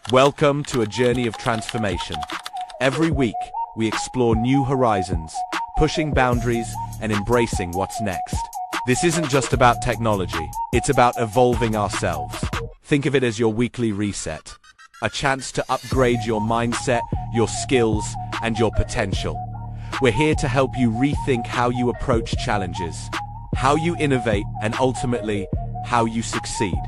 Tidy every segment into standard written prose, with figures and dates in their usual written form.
Welcome to a journey of transformation. Every week, we explore new horizons, pushing boundaries and embracing what's next. This isn't just about technology, it's about evolving ourselves. Think of it as your weekly reset, a chance to upgrade your mindset, your skills, and your potential. We're here to help you rethink how you approach challenges, how you innovate, and ultimately, how you succeed.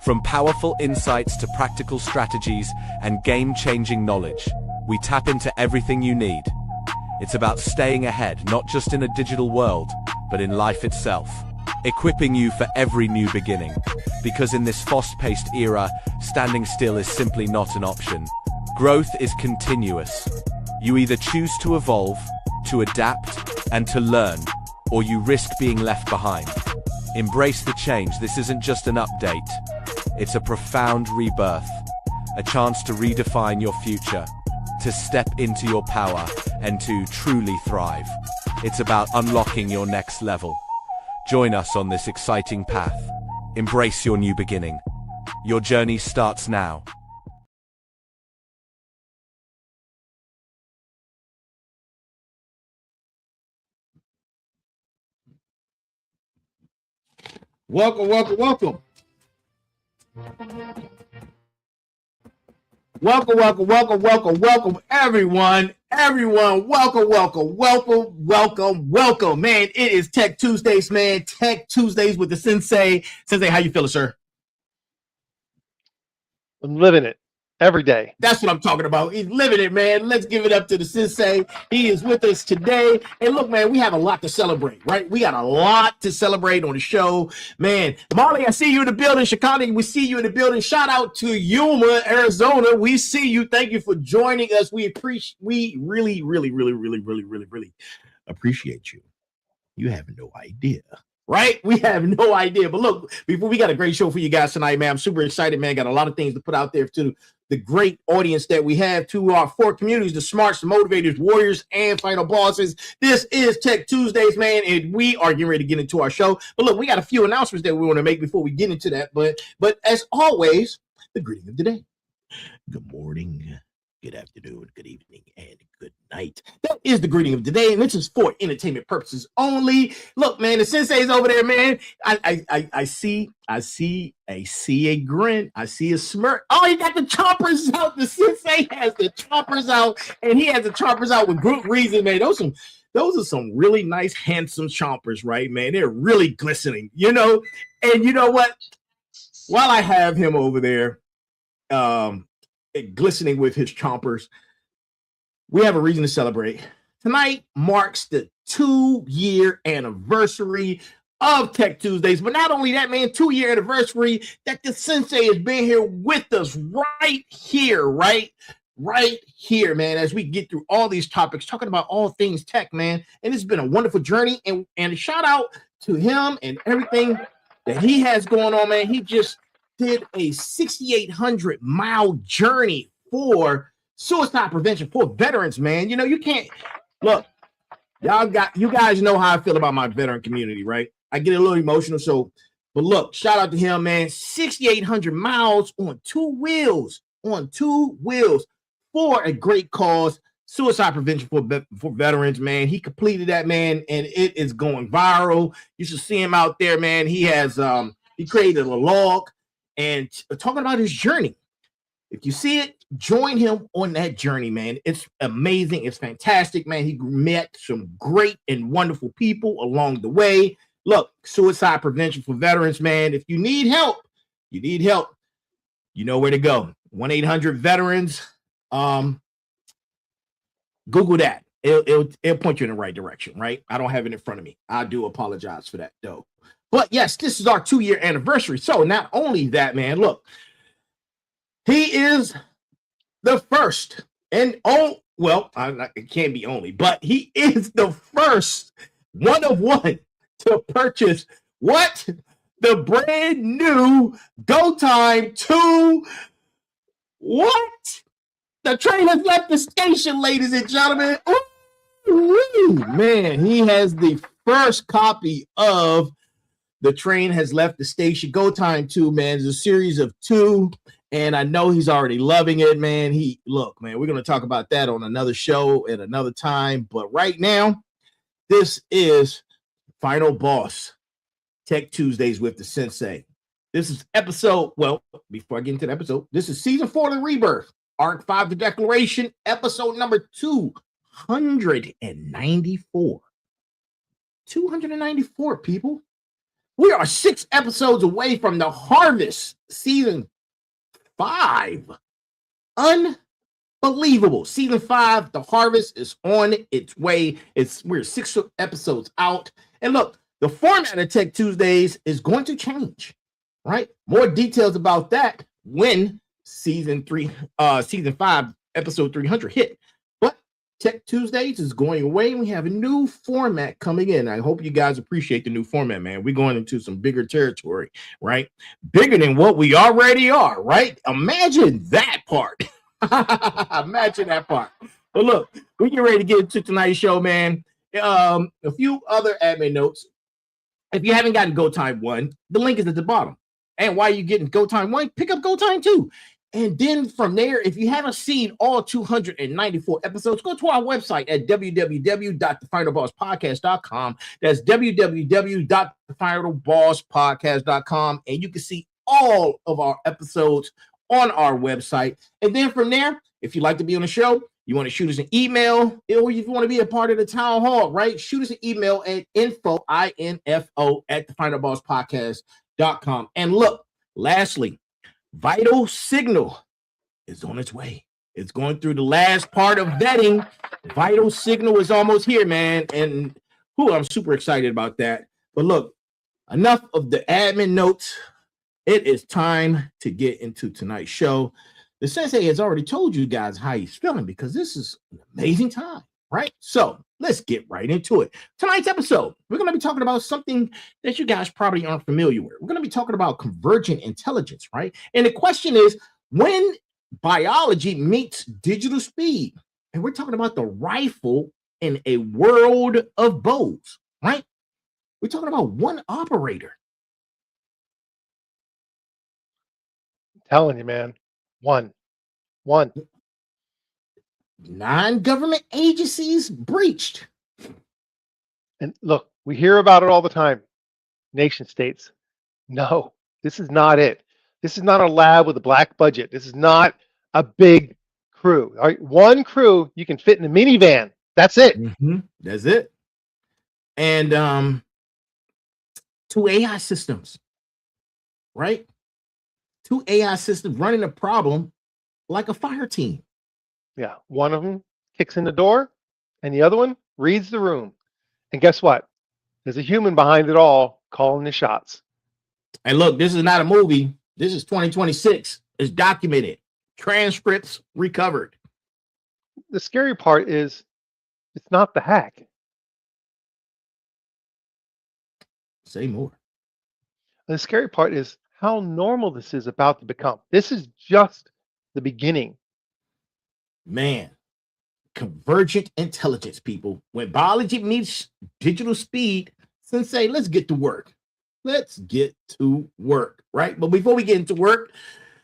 From powerful insights to practical strategies and game-changing knowledge, we tap into everything you need. It's about staying ahead, not just in a digital world, but in life itself, equipping you for every new beginning. Because in this fast-paced era, standing still is simply not an option. Growth is continuous. You either choose to evolve, to adapt, and to learn, or you risk being left behind. Embrace the change. This isn't just an update. It's a profound rebirth, a chance to redefine your future, to step into your power, and to truly thrive. It's about unlocking your next level. Join us on this exciting path. Embrace your new beginning. Your journey starts now. Welcome, welcome, welcome. Welcome, welcome, welcome, welcome, welcome, everyone. Everyone, welcome, welcome, welcome, welcome, welcome. Man, it is Tech Tuesdays, man. Tech Tuesdays with the Sensei. Sensei, how you feeling, sir? I'm living it every day. That's what I'm talking about. He's living it, man. Let's give it up to the Sensei. He is with us today. And look, man, we have a lot to celebrate, right? We got a lot to celebrate on the show. Man, Marley, I see you in the building. Chicago, we see you in the building. Shout out to Yuma, Arizona. We see you. Thank you for joining us. We really appreciate you. You have no idea. Right? We have no idea. But look, before we got a great show for you guys tonight, man. I'm super excited, man. Got a lot of things to put out there to the great audience that we have, to our four communities, the smarts, the motivators, warriors, and final bosses. This is Tech Tuesdays, man, and we are getting ready to get into our show. But look, we got a few announcements that we want to make before we get into that. But as always, the greeting of the day. Good morning, good afternoon, good evening, and good night. That is the greeting of the day, and this is for entertainment purposes only. Look, man, the Sensei's over there, man. I see a grin. I see a smirk. Oh, he got the choppers out. The Sensei has the choppers out, and he has the choppers out with good reason, man. Those are some really nice, handsome chompers, right, man? They're really glistening, you know? And you know what? While I have him over there, glistening with his chompers, we have a reason to celebrate. Tonight marks the 2-year anniversary of Tech Tuesdays. But not only that, man, 2-year anniversary that the Sensei has been here with us right here, man, as we get through all these topics, talking about all things tech, man. And it's been a wonderful journey. And a shout out to him and everything that he has going on, man. He just did a 6,800-mile journey for suicide prevention for veterans, man. You know, you can't look, you guys know how I feel about my veteran community, right? I get a little emotional. But look, shout out to him, man. 6,800 miles on two wheels for a great cause, suicide prevention for veterans, man. He completed that, man, and it is going viral. You should see him out there, man. He has he created a log and talking about his journey. If you see it, join him on that journey, man. It's amazing. It's fantastic, man. He met some great and wonderful people along the way. Look, suicide prevention for veterans, man. If you need help, you know where to go. 1-800-VETERANS. Google that. It'll point you in the right direction, right? I don't have it in front of me. I do apologize for that, though. But yes, this is our 2-year anniversary. So not only that, man, look, he is the first and it can't be only, but he is the first one of one to purchase what? The brand new Go Time 2. What? The train has left the station, ladies and gentlemen. Ooh, man, he has the first copy of The Train Has Left the Station. Go Time 2, man, is a series of 2. And I know he's already loving it, man. Look, man, we're going to talk about that on another show at another time. But right now, this is Final Boss Tech Tuesdays with the Sensei. This is episode, well, before I get into the episode, this is season 4 of the Rebirth, arc 5, the Declaration, episode number 294. 294, people. We are 6 episodes away from the Harvest season 5. Unbelievable. Season 5, the Harvest is on its way. We're 6 episodes out. And look, the format of Tech Tuesdays is going to change, right? More details about that when season 5, episode 300 hit. But Tech Tuesdays is going away. We have a new format coming in. I hope you guys appreciate the new format, man. We're going into some bigger territory, right? Bigger than what we already are, right? Imagine that part. Imagine that part. But look, we get ready to get into tonight's show, man. A few other admin notes. If you haven't gotten Go Time 1, the link is at the bottom. And while you're getting Go Time 1, pick up Go Time 2. And then from there, if you haven't seen all 294 episodes, go to our website at www.thefinalbosspodcast.com. That's www.thefinalbosspodcast.com. And you can see all of our episodes on our website. And then from there, if you'd like to be on the show, you want to shoot us an email, or if you want to be a part of the town hall, right? Shoot us an email at info at thefinalbosspodcast.com. And look, lastly, Vital Signal is on its way. It's going through the last part of vetting. Vital Signal is almost here, man. And I'm super excited about that. But look, enough of the admin notes. It is time to get into tonight's show. The Sensei has already told you guys how he's feeling because this is an amazing time, right? So let's get right into it. Tonight's episode, we're going to be talking about something that you guys probably aren't familiar with. We're going to be talking about convergent intelligence, right? And the question is, when biology meets digital speed, and we're talking about the rifle in a world of bows, right? We're talking about one operator. I'm telling you, man. One. 9 government agencies breached. And look, we hear about it all the time. Nation states. No, this is not it. This is not a lab with a black budget. This is not a big crew. All right, one crew you can fit in a minivan. That's it. That's it. And 2 AI systems, right? 2 AI systems running a problem like a fire team. Yeah, one of them kicks in the door, and the other one reads the room. And guess what? There's a human behind it all calling the shots. And look, this is not a movie. This is 2026. It's documented. Transcripts recovered. The scary part is it's not the hack. Say more. The scary part is how normal this is about to become. This is just the beginning. Man, convergent intelligence, people. When biology meets digital speed, Sensei, let's get to work. Let's get to work, right? But before we get into work,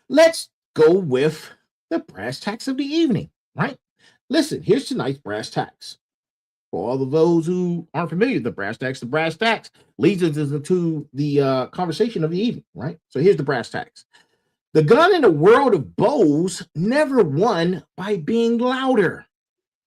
let's go with the brass tacks of the evening, right? Listen, here's tonight's brass tacks. For all of those who aren't familiar with the brass tacks leads us into the conversation of the evening, right? So here's the brass tacks. The gun in the world of bows never won by being louder.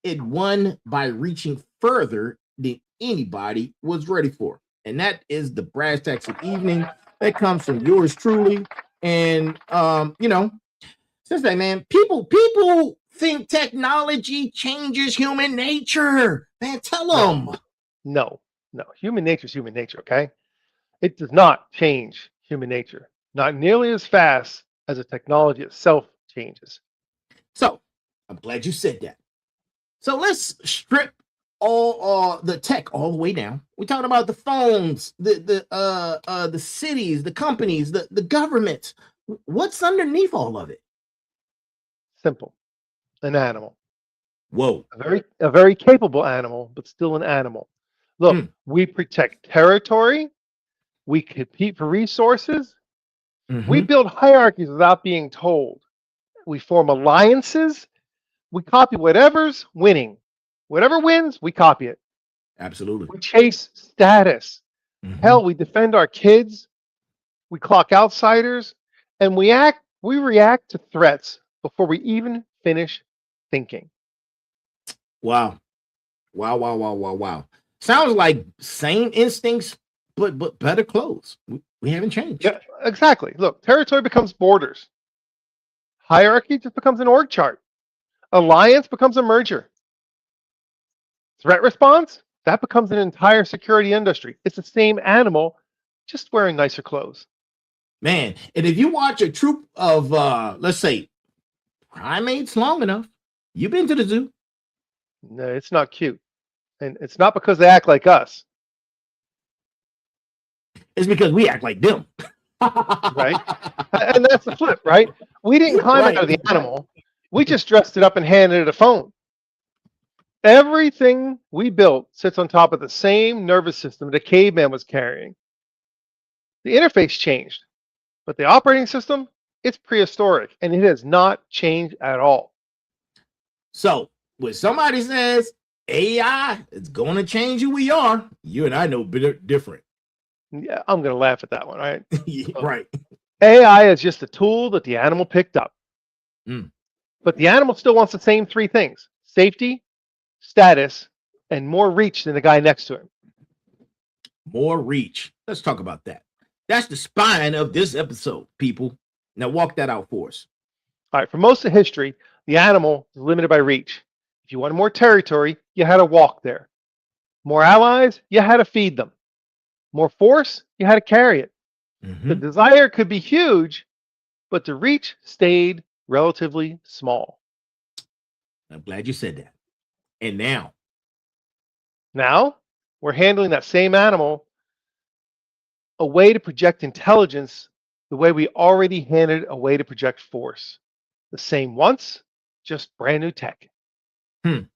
It won by reaching further than anybody was ready for. And that is the brass tacks of the evening. That comes from yours truly. And, Sensei, man, people think technology changes human nature. Man, tell them. No. Human nature is human nature, okay? It does not change human nature. Not nearly as fast as the technology itself changes. So, I'm glad you said that. So let's strip all the tech all the way down. We're talking about the phones, the cities, the companies, the governments. What's underneath all of it? Simple. An animal. Whoa. A very capable animal, but still an animal. Look, we protect territory. We compete for resources. We build hierarchies without being told. We form alliances. We copy whatever's winning. Whatever wins, we copy it. Absolutely. We chase status. Hell, we defend our kids. We clock outsiders, and we react to threats before we even finish thinking. Wow. Wow. Sounds like same instincts, but better clothes. We haven't changed. Yeah, exactly. Look, territory becomes borders. Hierarchy just becomes an org chart. Alliance becomes a merger. Threat response, that becomes an entire security industry. It's the same animal, just wearing nicer clothes. Man, and if you watch a troop of, let's say, primates long enough, you've been to the zoo. No, it's not cute. And it's not because they act like us. It's because we act like them. Right? And that's the flip, right? We didn't climb out of the animal. We just dressed it up and handed it a phone. Everything we built sits on top of the same nervous system the caveman was carrying. The interface changed, but the operating system, it's prehistoric, and it has not changed at all. So when somebody says AI is going to change who we are, you and I know different. Yeah, I'm going to laugh at that one, right? Right. AI is just a tool that the animal picked up. But the animal still wants the same three things: safety, status, and more reach than the guy next to him. More reach. Let's talk about that. That's the spine of this episode, people. Now walk that out for us. All right, for most of history, the animal is limited by reach. If you wanted more territory, you had to walk there. More allies, you had to feed them. More force, you had to carry it. The desire could be huge, but the reach stayed relatively small. I'm glad you said that. And now we're handling that same animal a way to project intelligence the way we already handed a way to project force. The same once, just brand new tech. And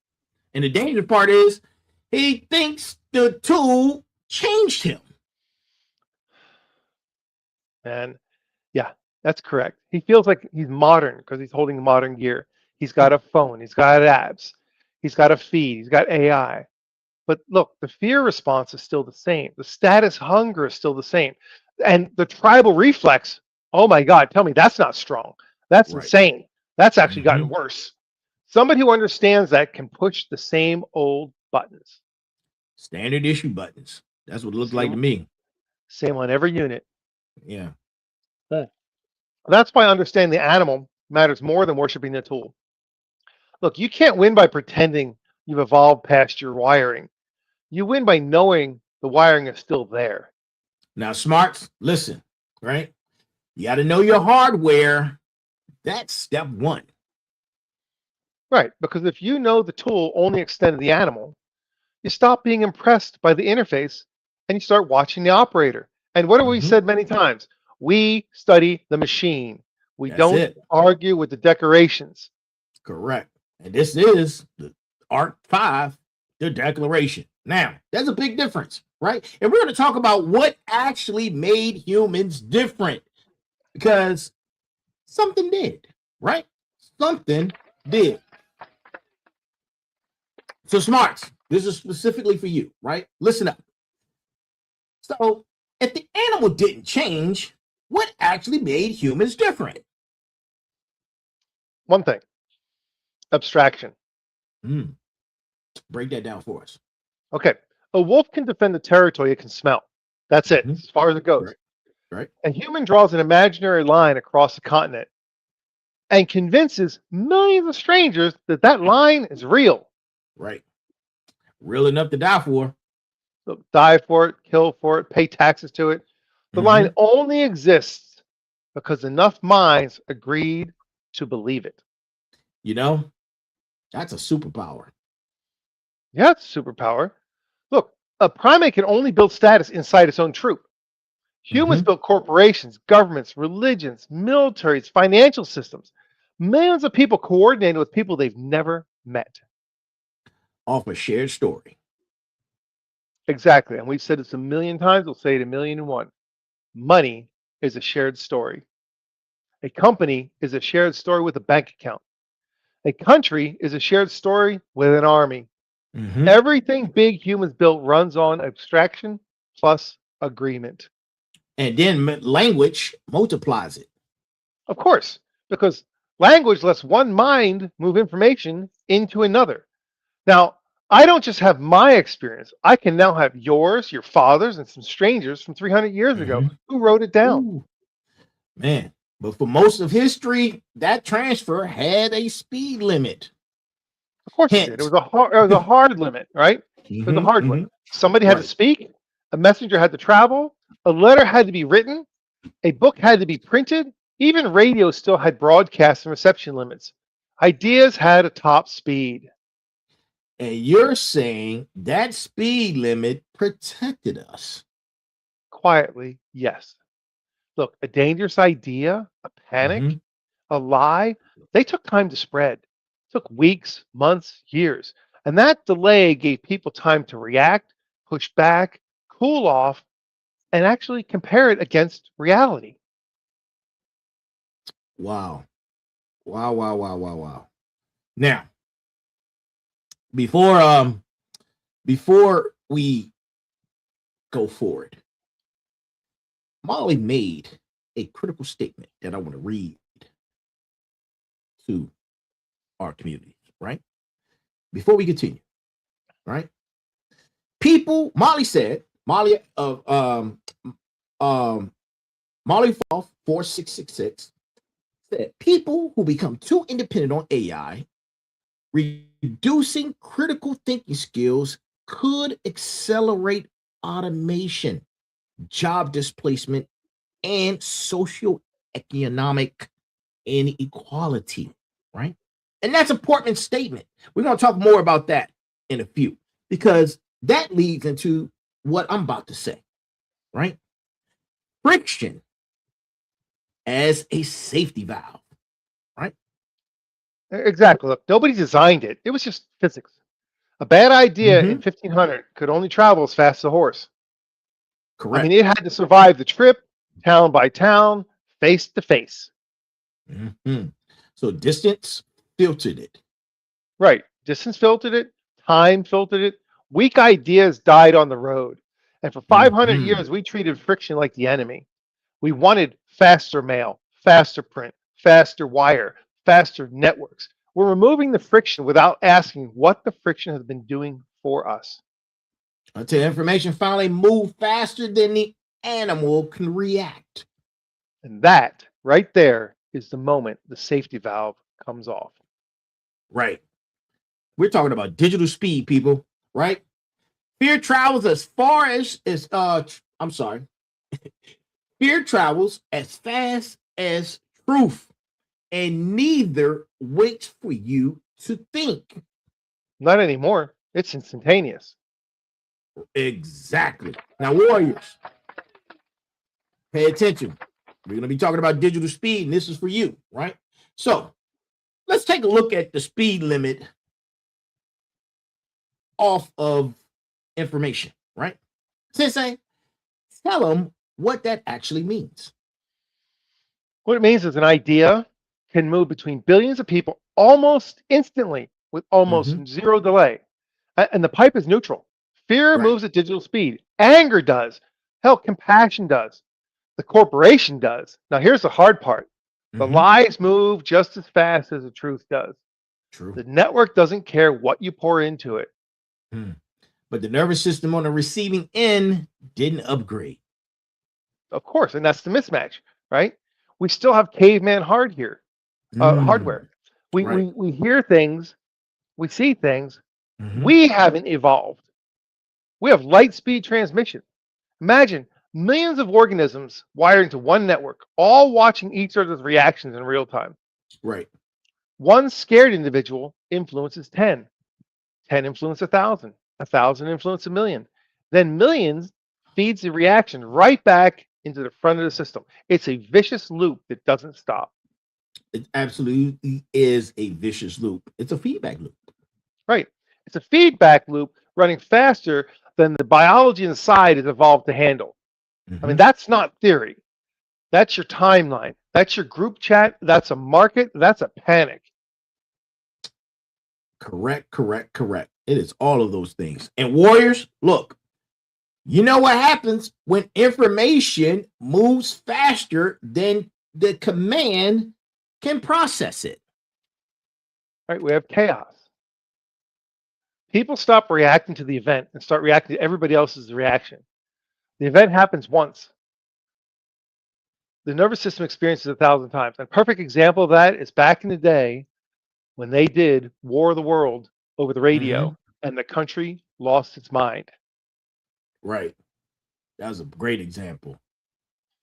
the dangerous part is he thinks the tool changed him. And yeah, that's correct. He feels like he's modern because he's holding modern gear. He's got a phone, he's got apps, he's got a feed, he's got AI. But look, the fear response is still the same. The status hunger is still the same. And the tribal reflex, oh my God, tell me that's not strong. That's insane. That's actually gotten worse. Somebody who understands that can push the same old buttons. Standard issue buttons. That's what it looked like to me. Same on every unit. Yeah. That's why understanding the animal matters more than worshiping the tool. Look, you can't win by pretending you've evolved past your wiring. You win by knowing the wiring is still there. Now, smarts, listen, right? You got to know your hardware. That's step one. Right, because if you know the tool only extended the animal, you stop being impressed by the interface and you start watching the operator. And what have we said many times? We study the machine. We don't argue with the decorations. Correct. And this is the Art 5, the declaration. Now, there's a big difference, right? And we're going to talk about what actually made humans different, because something did, right? Something did. So smarts, this is specifically for you, right? Listen up. So if the animal didn't change, what actually made humans different? One thing, abstraction. Break that down for us. Okay, a wolf can defend the territory it can smell. That's it, as far as it goes. Right. A human draws an imaginary line across the continent and convinces millions of strangers that that line is real. Right. Real enough to die for. So die for it, kill for it, pay taxes to it. The line only exists because enough minds agreed to believe it. You know, that's a superpower. Yeah, it's a superpower. Look, a primate can only build status inside its own troop. Humans built corporations, governments, religions, militaries, financial systems. Millions of people coordinated with people they've never met. Off a shared story. Exactly. And we've said this a million times. We'll say it a million and one. Money is a shared story. A company is a shared story with a bank account. A country is a shared story with an army. Mhm. Everything big humans built runs on abstraction plus agreement. And then language multiplies it. Of course, because language lets one mind move information into another. Now, I don't just have my experience. I can now have yours, your father's, and some strangers from 300 years ago Mhm. who wrote it down. Ooh, man. But for most of history, that transfer had a speed limit. Of course it did. It was a hard limit, right? It was a hard one. Somebody had to Right. speak, a messenger had to travel, a letter had to be written, a book had to be printed, even radio still had broadcast and reception limits. Ideas had a top speed. And you're saying that speed limit protected us. Quietly, yes. Look, a dangerous idea, a panic, Mhm. a lie, they took time to spread. It took weeks, months, years. And that delay gave people time to react, push back, cool off, and actually compare it against reality. Wow. Wow, wow, wow, wow, wow. Now, before we go forward, Molly made a critical statement that I want to read to our community, right? Before we continue, right? People, Molly said, Molly Molly Foth 4666 said people who become too independent on AI, reducing critical thinking skills could accelerate automation, job displacement, and socioeconomic inequality, right? And that's a Portman statement. We're going to talk more about that in a few, because that leads into what I'm about to say, right? Friction as a safety valve, right? Exactly. Look, nobody designed it. It was just physics. A bad idea in 1500 could only travel as fast as a horse. I mean, Correct. it had to survive the trip, town by town, face to face. Mhm. So distance filtered it. Right. Distance filtered it, time filtered it. Weak ideas died on the road. And for 500 Mhm. years, we treated friction like the enemy. We wanted faster mail, faster print, faster wire, faster networks. We're removing the friction without asking what the friction has been doing for us. Until information finally moved faster than the animal can react. And that right there is the moment the safety valve comes off. Right. We're talking about digital speed, people, right? Fear travels as far as I'm sorry. Fear travels as fast as truth, and neither waits for you to think. Not anymore. It's instantaneous. Exactly. Now, warriors, pay attention. We're going to be talking about digital speed, and this is for you, right? So let's take a look at the speed limit off of information, right? Sensei, tell them what that actually means. What it means is an idea can move between billions of people almost instantly with almost zero delay. And the pipe is neutral. Fear Right. moves at digital speed. Anger does. Hell, compassion does. The corporation does. Now, here's the hard part. The lies move just as fast as the truth does. True. The network doesn't care what you pour into it. But the nervous system on the receiving end didn't upgrade. Of course, and that's the mismatch, right? We still have caveman hardware. Right. We hear things, we see things. Mhm. We haven't evolved. We have light speed transmission. Imagine millions of organisms wired into one network, all watching each other's reactions in real time. Right. One scared individual influences 10, 10 influence 1,000, 1,000 influence a million. Then millions feeds the reaction right back into the front of the system. It's a vicious loop that doesn't stop. It absolutely is a vicious loop. It's a feedback loop. Right. It's a feedback loop running faster than the biology inside is evolved to handle. I mean, that's not theory. That's your timeline. That's your group chat. That's a market. That's a panic. Correct. It is all of those things. And warriors, look, you know what happens when information moves faster than the command can process it. Right? We have chaos. People stop reacting to the event and start reacting to everybody else's reaction. The event happens once. The nervous system experiences 1,000 times. A perfect example of that is back in the day when they did War of the World over the radio and the country lost its mind. Right. That was a great example.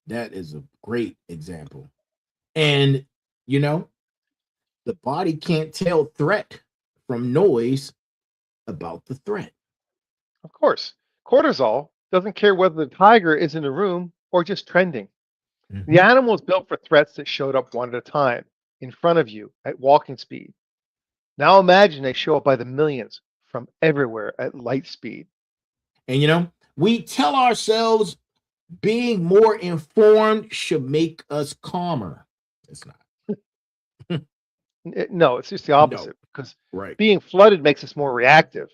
That is a great example. And, you know, the body can't tell threat from noise about the threat. Of course, cortisol doesn't care whether the tiger is in the room or just trending. The animal is built for threats that showed up one at a time in front of you at walking speed. Now imagine they show up by the millions from everywhere at light speed. And, you know, we tell ourselves being more informed should make us calmer. It's not. No, it's just the opposite, because Right. being flooded makes us more reactive.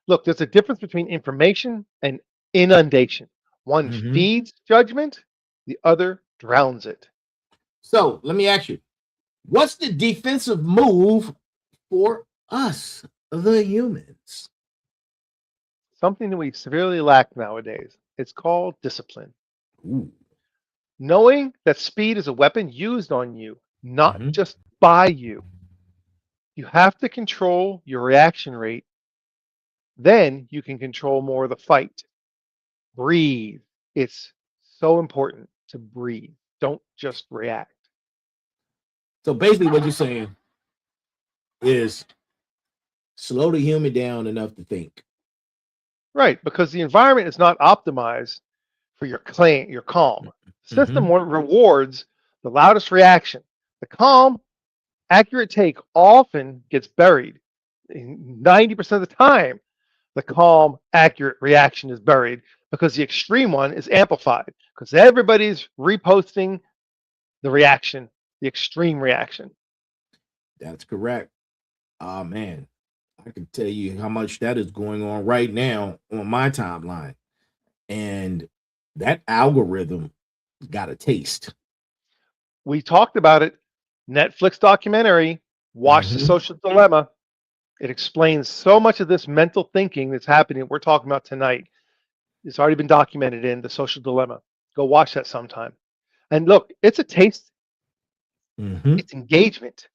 Look, there's a difference between information and inundation. One feeds judgment, the other drowns it. So let me ask you, what's the defensive move for us, the humans? Something that we severely lack nowadays. It's called discipline. Ooh. Knowing that speed is a weapon used on you, not just by you. You have to control your reaction rate. Then you can control more of the fight. Breathe. It's so important to breathe. Don't just react. So basically what you're saying is slow the human down enough to think. Right, because the environment is not optimized for your calm. The system rewards the loudest reaction. The calm, accurate take often gets buried. 90% of the time, the calm, accurate reaction is buried because the extreme one is amplified because everybody's reposting the reaction, the extreme reaction. That's correct. Oh, man. I can tell you how much that is going on right now on my timeline. And that algorithm got a taste. We talked about it. Netflix documentary, Watch the Social Dilemma. It explains so much of this mental thinking that's happening. We're talking about tonight. It's already been documented in The Social Dilemma. Go watch that sometime. And look, it's a taste. It's engagement.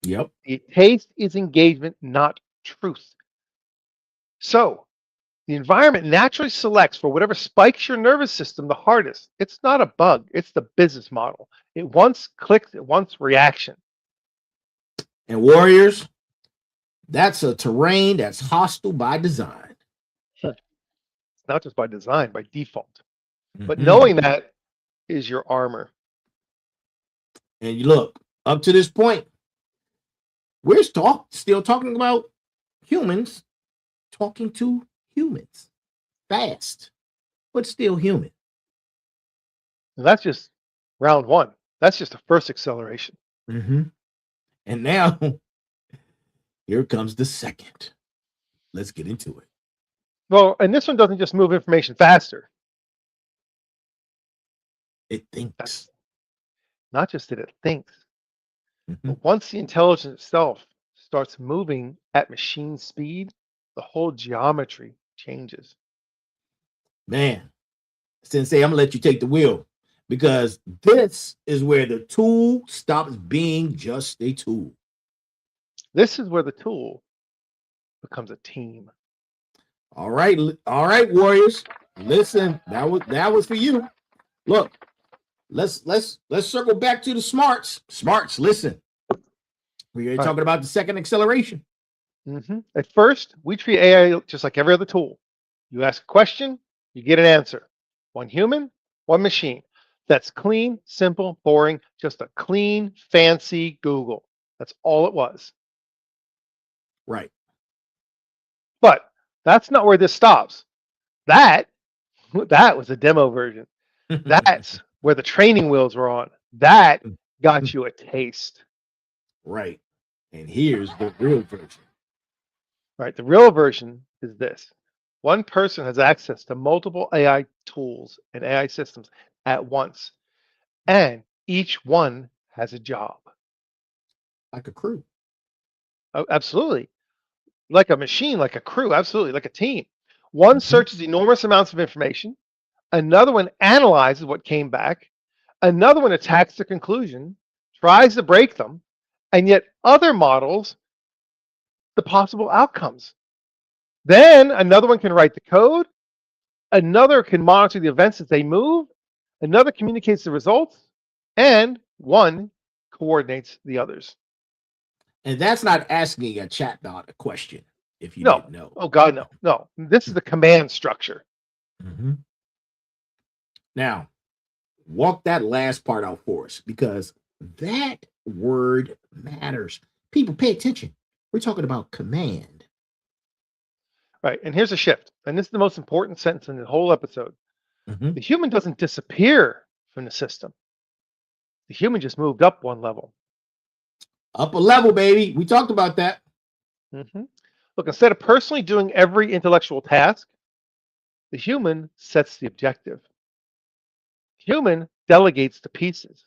Yep. The taste is engagement, not truth. So the environment naturally selects for whatever spikes your nervous system the hardest. It's not a bug. It's the business model. It wants clicks. It wants reaction. And warriors, that's a terrain that's hostile by design. It's not just by design, by default. But knowing that is your armor. And you look, up to this point, we're still talking about humans talking to humans. Fast, but still human. And that's just round one. That's just the first acceleration. And now, here comes the second. Let's get into it. Well, and this one doesn't just move information faster. It thinks. Not just that it thinks. But once the intelligence itself starts moving at machine speed, the whole geometry changes. Man, Sensei, I'm going to let you take the wheel because this is where the tool stops being just a tool. This is where the tool becomes a team. All right, warriors. Listen, that was for you. Look, let's circle back to the smarts. Smarts, listen. We're talking about the second acceleration. At first, we treat AI just like every other tool. You ask a question, you get an answer. One human, one machine. That's clean, simple, boring, just a clean, fancy Google. That's all it was. Right. But that's not where this stops. That was a demo version. That's where the training wheels were on. That got you a taste. Right. And here's the real version. Right. The real version is this. One person has access to multiple AI tools and AI systems at once, and each one has a job. Like a crew. Oh, absolutely. Like a machine, like a crew, absolutely, like a team. One Mhm. searches enormous amounts of information, another one analyzes what came back, another one attacks the conclusion, tries to break them, and yet other models the possible outcomes. Then another one can write the code, another can monitor the events as they move, another communicates the results, and one coordinates the others. And that's not asking a chatbot a question, if you No. didn't know. Oh, God, no. No. This is the command structure. Mhm. Now, walk that last part out for us, because that word matters. People, pay attention. We're talking about command. Right. And here's a shift. And this is the most important sentence in the whole episode. Mhm. The human doesn't disappear from the system. The human just moved up one level. Up a level, baby. We talked about that. Look, instead of personally doing every intellectual task, the human sets the objective. The human delegates the pieces.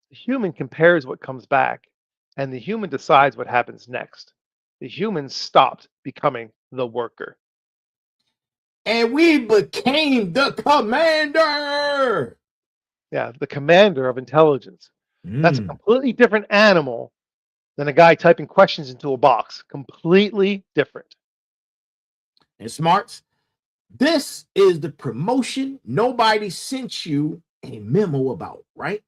The human compares what comes back, and the human decides what happens next. The human stopped becoming the worker. And we became the commander. Yeah, the commander of intelligence. That's a completely different animal than a guy typing questions into a box. Completely different. And smarts, this is the promotion nobody sent you a memo about, right?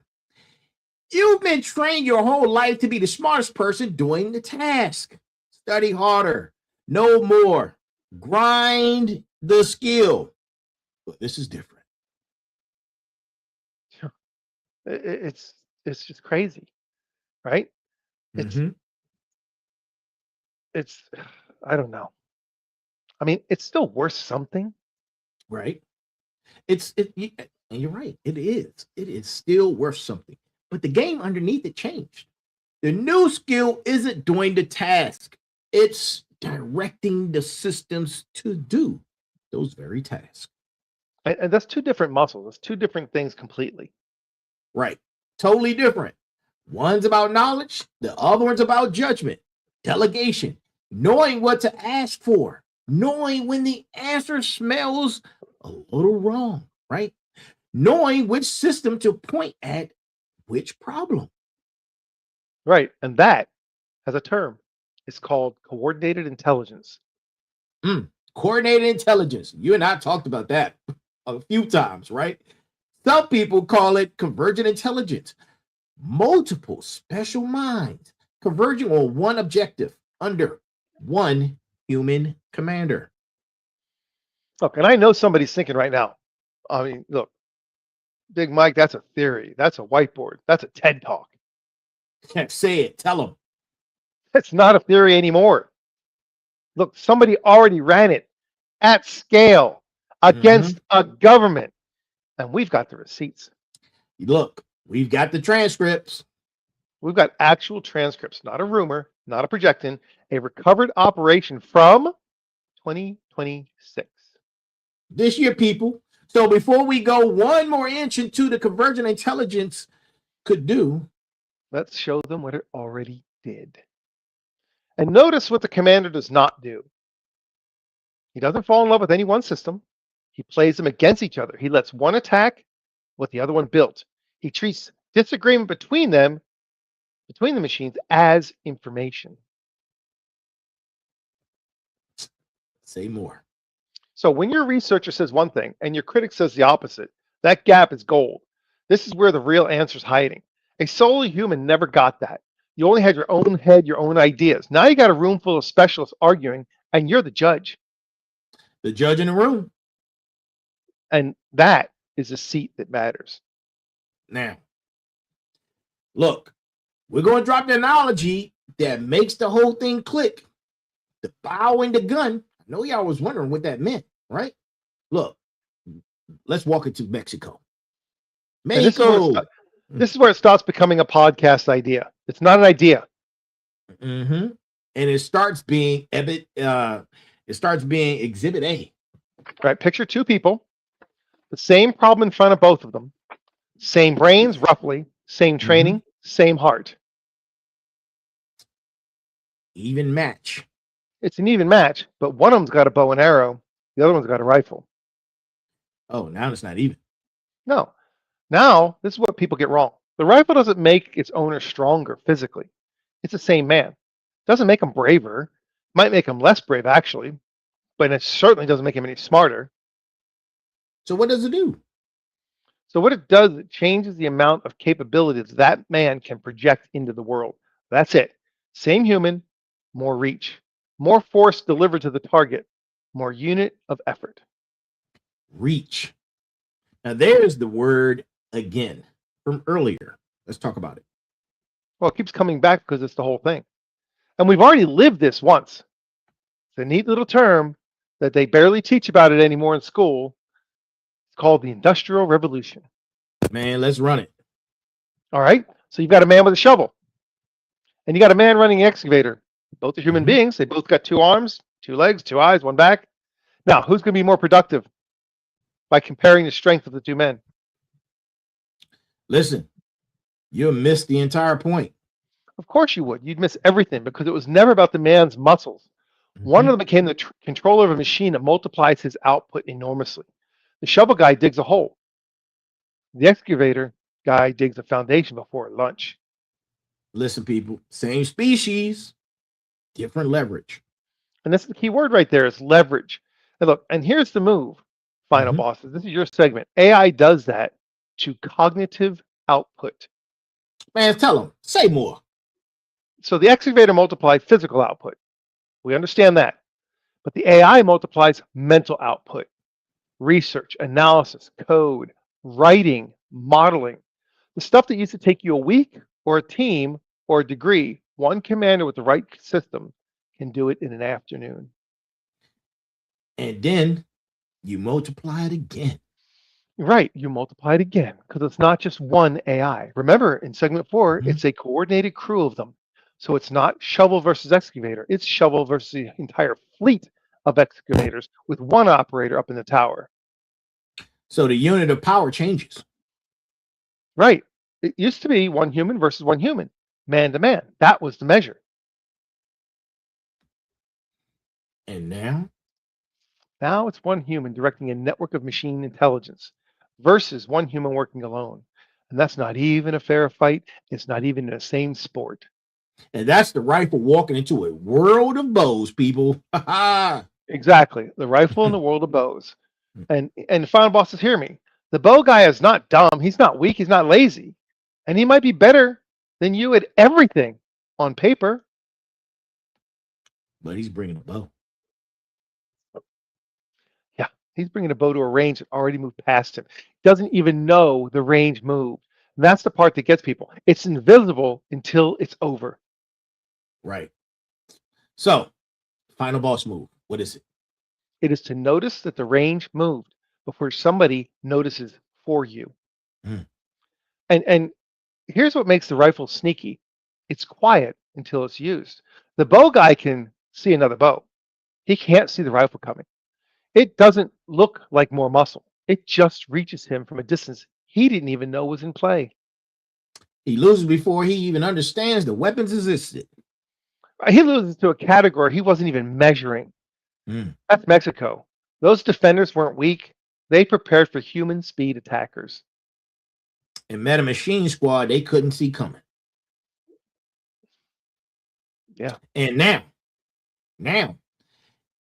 You've been trained your whole life to be the smartest person doing the task. Study harder, know more, grind the skill. But this is different. It's just crazy, right? It's I don't know. I mean, it's still worth something. Right. And you're right. It is. It is still worth something. But the game underneath it changed. The new skill isn't doing the task. It's directing the systems to do those very tasks. And that's two different muscles. That's two different things completely. Right. Totally different. One's about knowledge, the other one's about judgment, delegation, knowing what to ask for, knowing when the answer smells a little wrong, right? Knowing which system to point at which problem. Right. And that has a term. It's called coordinated intelligence. Coordinated intelligence. You and I talked about that a few times, right? Some people call it convergent intelligence. Multiple special minds converging on one objective under one human commander. Look, and I know somebody's thinking right now, I mean, look, Big Mike, that's a theory. That's a whiteboard. That's a TED talk. Say it. Tell them. It's not a theory anymore. Look, somebody already ran it at scale against a government, and we've got the receipts. Look, we've got the transcripts. We've got actual transcripts, not a rumor, not a projection, a recovered operation from 2026. This year, people. So before we go one more inch into the convergent intelligence could do, let's show them what it already did. And notice what the commander does not do. He doesn't fall in love with any one system. He plays them against each other. He lets one attack what the other one built. He treats disagreement between them, between the machines, as information. Say more. So when your researcher says one thing and your critic says the opposite, that gap is gold. This is where the real answer is hiding. A solely human never got that. You only had your own head, your own ideas. Now you got a room full of specialists arguing, and you're the judge. The judge in the room. And that is a seat that matters. Now, look, we're going to drop the analogy that makes the whole thing click. The bow and the gun. I know y'all was wondering what that meant, right? Look, let's walk into Mexico. And Mako. this is where it starts becoming a podcast idea. It's not an idea. Mm-hmm. And it starts being Exhibit A. Right? Picture two people, the same problem in front of both of them, same brains, roughly, same training, same heart. Even match. It's an even match, but one of them's got a bow and arrow, the other one's got a rifle. Oh, now it's not even. No. Now, this is what people get wrong. The rifle doesn't make its owner stronger physically. It's the same man. Doesn't make him braver. Might make him less brave, actually, but it certainly doesn't make him any smarter. So what does it do? So what it does, it changes the amount of capabilities that man can project into the world. That's it. Same human, more reach, more force delivered to the target, more unit of effort. Reach. Now there's the word again from earlier. Let's talk about it. Well, it keeps coming back because it's the whole thing. And we've already lived this once. It's a neat little term that they barely teach about it anymore in school. It's called the Industrial Revolution. Man, let's run it. All right. So you've got a man with a shovel, and you got a man running an excavator. Both are human beings. They both got 2 arms, 2 legs, 2 eyes, 1 back. Now, who's going to be more productive by comparing the strength of the 2 men? Listen, you'll miss the entire point. Of course you would. You'd miss everything because it was never about the man's muscles. One of them became the controller of a machine that multiplies his output enormously. The shovel guy digs a hole. The excavator guy digs a foundation before lunch. Listen, people, same species, different leverage. And that's the key word right there is leverage. And look, and here's the move, final bosses. This is your segment. AI does that to cognitive output. Man, tell them, say more. So the excavator multiplies physical output. We understand that. But the AI multiplies mental output, research, analysis, code, writing, modeling. The stuff that used to take you a week or a team or a degree, one commander with the right system can do it in an afternoon. And then you multiply it again. Right, you multiply it again because it's not just one AI. Remember, in segment 4, it's a coordinated crew of them. So it's not shovel versus excavator. It's shovel versus the entire fleet of excavators with one operator up in the tower. So the unit of power changes. Right. It used to be 1 human versus 1 human, man to man. That was the measure. And now? Now it's 1 human directing a network of machine intelligence versus 1 human working alone. And that's not even a fair fight. It's not even in the same sport. And that's the rifle walking into a world of bows, people. Exactly. The rifle in the world of bows. And final bosses, hear me. The bow guy is not dumb. He's not weak. He's not lazy. And he might be better than you at everything on paper. But he's bringing a bow. Yeah, he's bringing a bow to a range that already moved past him. Doesn't even know the range moved. And that's the part that gets people. It's invisible until it's over. Right. So, final boss move. What is it? It is to notice that the range moved before somebody notices for you. And here's what makes the rifle sneaky. It's quiet until it's used. The bow guy can see another bow. He can't see the rifle coming. It doesn't look like more muscle. It just reaches him from a distance he didn't even know was in play. He loses before he even understands the weapons existed. He loses to a category he wasn't even measuring. That's Mexico. Those defenders weren't weak. They prepared for human speed attackers. And met a machine squad they couldn't see coming. Yeah. And now,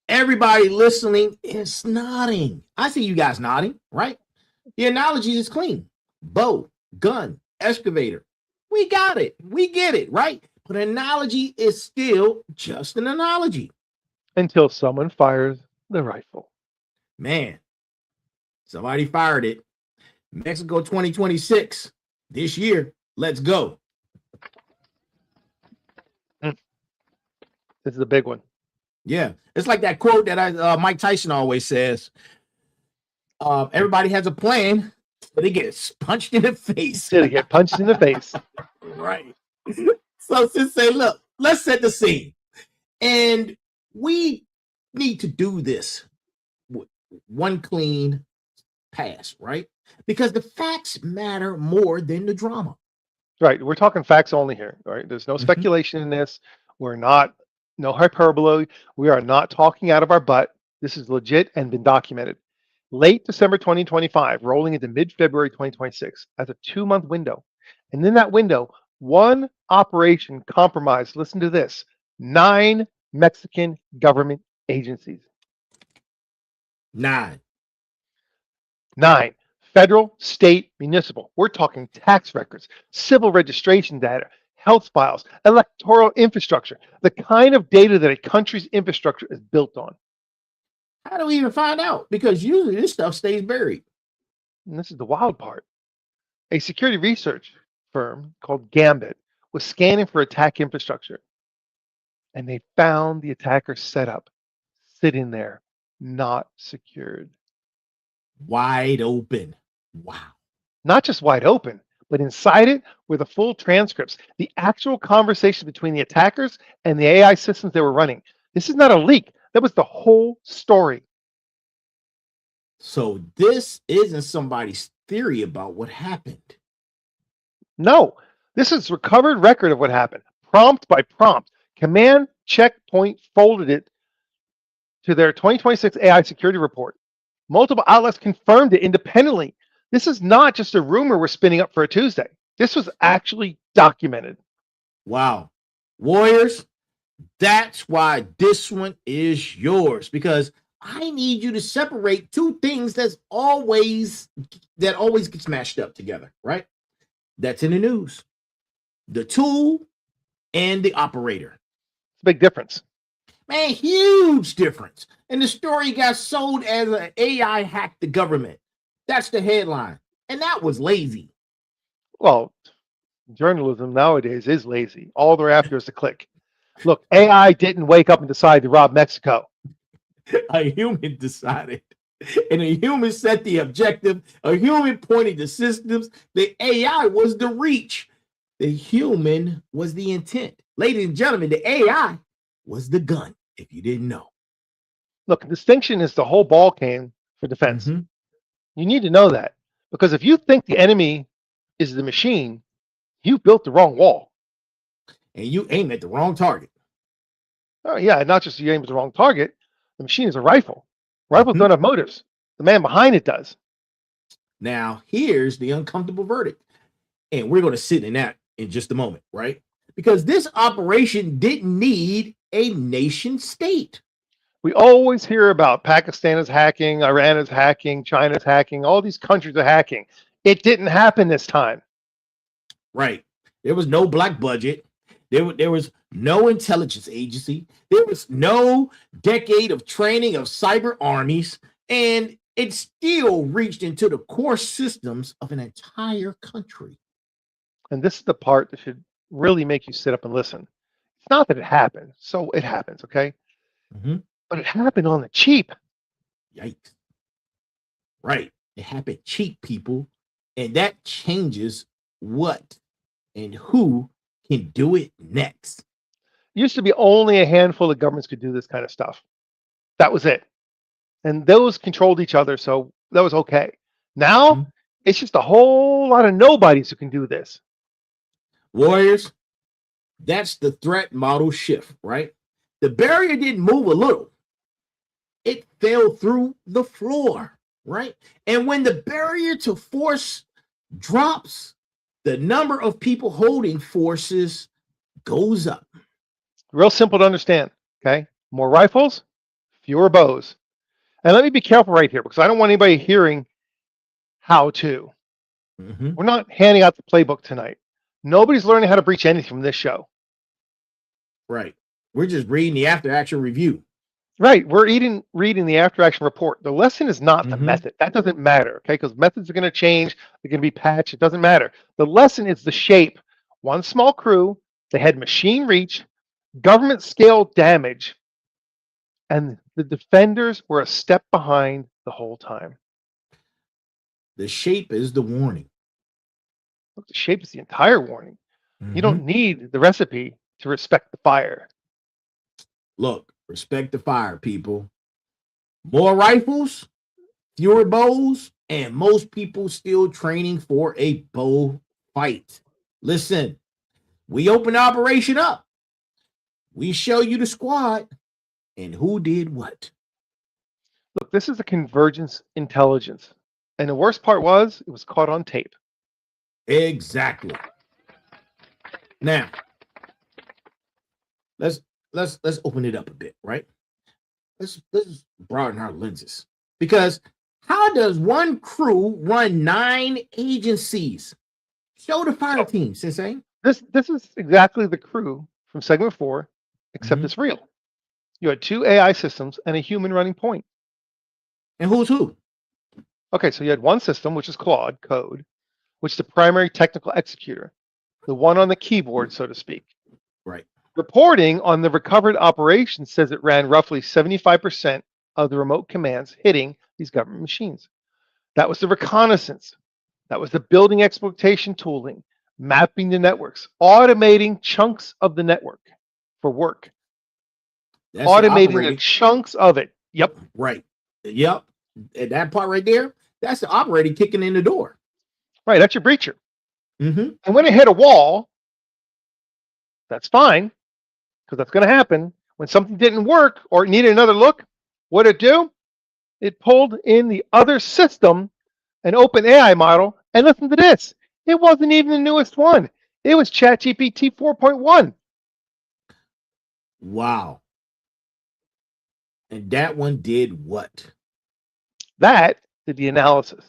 everybody listening is nodding. I see you guys nodding, right? The analogy is clean. Bow, gun, excavator. We got it. We get it, right? But analogy is still just an analogy. Until someone fires the rifle. Man, somebody fired it. Mexico 2026 this year. Let's go. This is a big one. Yeah, it's like that quote that Mike Tyson always says. Everybody has a plan So they get punched in the face. So they get punched in the face. Right. So Sensei, look, let's set the scene. And we need to do this with one clean pass, right? Because the facts matter more than the drama. Right. We're talking facts only here. Right. There's no speculation in this. We're not, no hyperbole. We are not talking out of our butt. This is legit and been documented. Late December 2025, rolling into mid-February 2026 as a 2-month window. And in that window, one operation compromised, listen to this, 9 Mexican government agencies. 9. Federal, state, municipal. We're talking tax records, civil registration data, health files, electoral infrastructure, the kind of data that a country's infrastructure is built on. How do we even find out? Because usually this stuff stays buried. And this is the wild part. A security research firm called Gambit was scanning for attack infrastructure, and they found the attacker setup sitting there, not secured. Wide open. Wow. Not just wide open, but inside it were the full transcripts, the actual conversation between the attackers and the AI systems they were running. This is not a leak. That was the whole story. So this isn't somebody's theory about what happened. No, this is recovered record of what happened, prompt by prompt. Command Checkpoint folded it to their 2026 AI security report. Multiple outlets confirmed it independently. This is not just a rumor we're spinning up for a Tuesday. This was actually documented. Wow. Warriors, that's why this one is yours, because I need you to separate two things that always get smashed up together, right? That's in the news. The tool and the operator. It's a big difference. Man, huge difference. And the story got sold as an AI hacked the government. That's the headline. And that was lazy. Well, journalism nowadays is lazy. All they're after is a click. Look, AI didn't wake up and decide to rob Mexico. A human decided. And a human set the objective. A human pointed the systems. The AI was the reach. The human was the intent. Ladies and gentlemen, the AI was the gun, if you didn't know. Look, distinction is the whole ball game for defense. You need to know that. Because if you think the enemy is the machine, you built the wrong wall. And you aim at the wrong target. Oh, yeah, not just you aim at the wrong target. The machine is a rifle. Rifles don't have motives. The man behind it does. Now, here's the uncomfortable verdict. And we're going to sit in that in just a moment, right? Because this operation didn't need a nation state. We always hear about Pakistan is hacking, Iran is hacking, China's hacking, all these countries are hacking. It didn't happen this time. Right. There was no black budget. There was no intelligence agency. There was no decade of training of cyber armies. And it still reached into the core systems of an entire country. And this is the part that should really make you sit up and listen. It's not that it happened. So it happens, okay? But it happened on the cheap. Yikes. Right. It happened cheap, people. And that changes what and who can do it next. It used to be only a handful of governments could do this kind of stuff. That was it. And those controlled each other, so that was okay. Now, it's just a whole lot of nobodies who can do this. Warriors, that's the threat model shift, right? The barrier didn't move a little. It fell through the floor, right? And when the barrier to force drops, the number of people holding forces goes up. Real simple to understand, okay? More rifles, fewer bows. And let me be careful right here because I don't want anybody hearing how to. We're not handing out the playbook tonight. Nobody's learning how to breach anything from this show. Right. We're just reading the after action review. Right. We're reading the after action report. The lesson is not the method. That doesn't matter, okay? Because methods are going to change. They're going to be patched. It doesn't matter. The lesson is the shape. One small crew. They had machine reach, government scale damage, and the defenders were a step behind the whole time. The shape is the warning. Look, the shape is the entire warning. You Mhm. don't need the recipe to respect the fire. Look, respect the fire, people. More rifles, fewer bows, and most people still training for a bow fight. Listen, we open the operation up. We show you the squad and who did what. Look, this is a convergence intelligence. And the worst part was it was caught on tape. Exactly. Now, let's open it up a bit, right? Let's broaden our lenses. Because how does one crew run 9 agencies? Show the fire team, Sensei. This is exactly the crew from segment 4, except Mhm. it's real. You had 2 AI systems and a human running point. And who's who? Okay, so you had one system, which is Claude code, which is the primary technical executor, the one on the keyboard, so to speak. Right. Reporting on the recovered operation says it ran roughly 75% of the remote commands hitting these government machines. That was the reconnaissance. That was the building exploitation tooling, mapping the networks, automating chunks of the network for work. That's the Automating the operating. chunks of it. Yep. Right. Yep. And that part right there, that's the operating kicking in the door. Right. That's your breacher. Mm-hmm. And when it hit a wall, that's fine, because that's going to happen. When something didn't work or it needed another look, what did it do? It pulled in the other system, an open AI model, and listen to this. It wasn't even the newest one. It was ChatGPT 4.1. Wow. And that one did what? That did the analysis.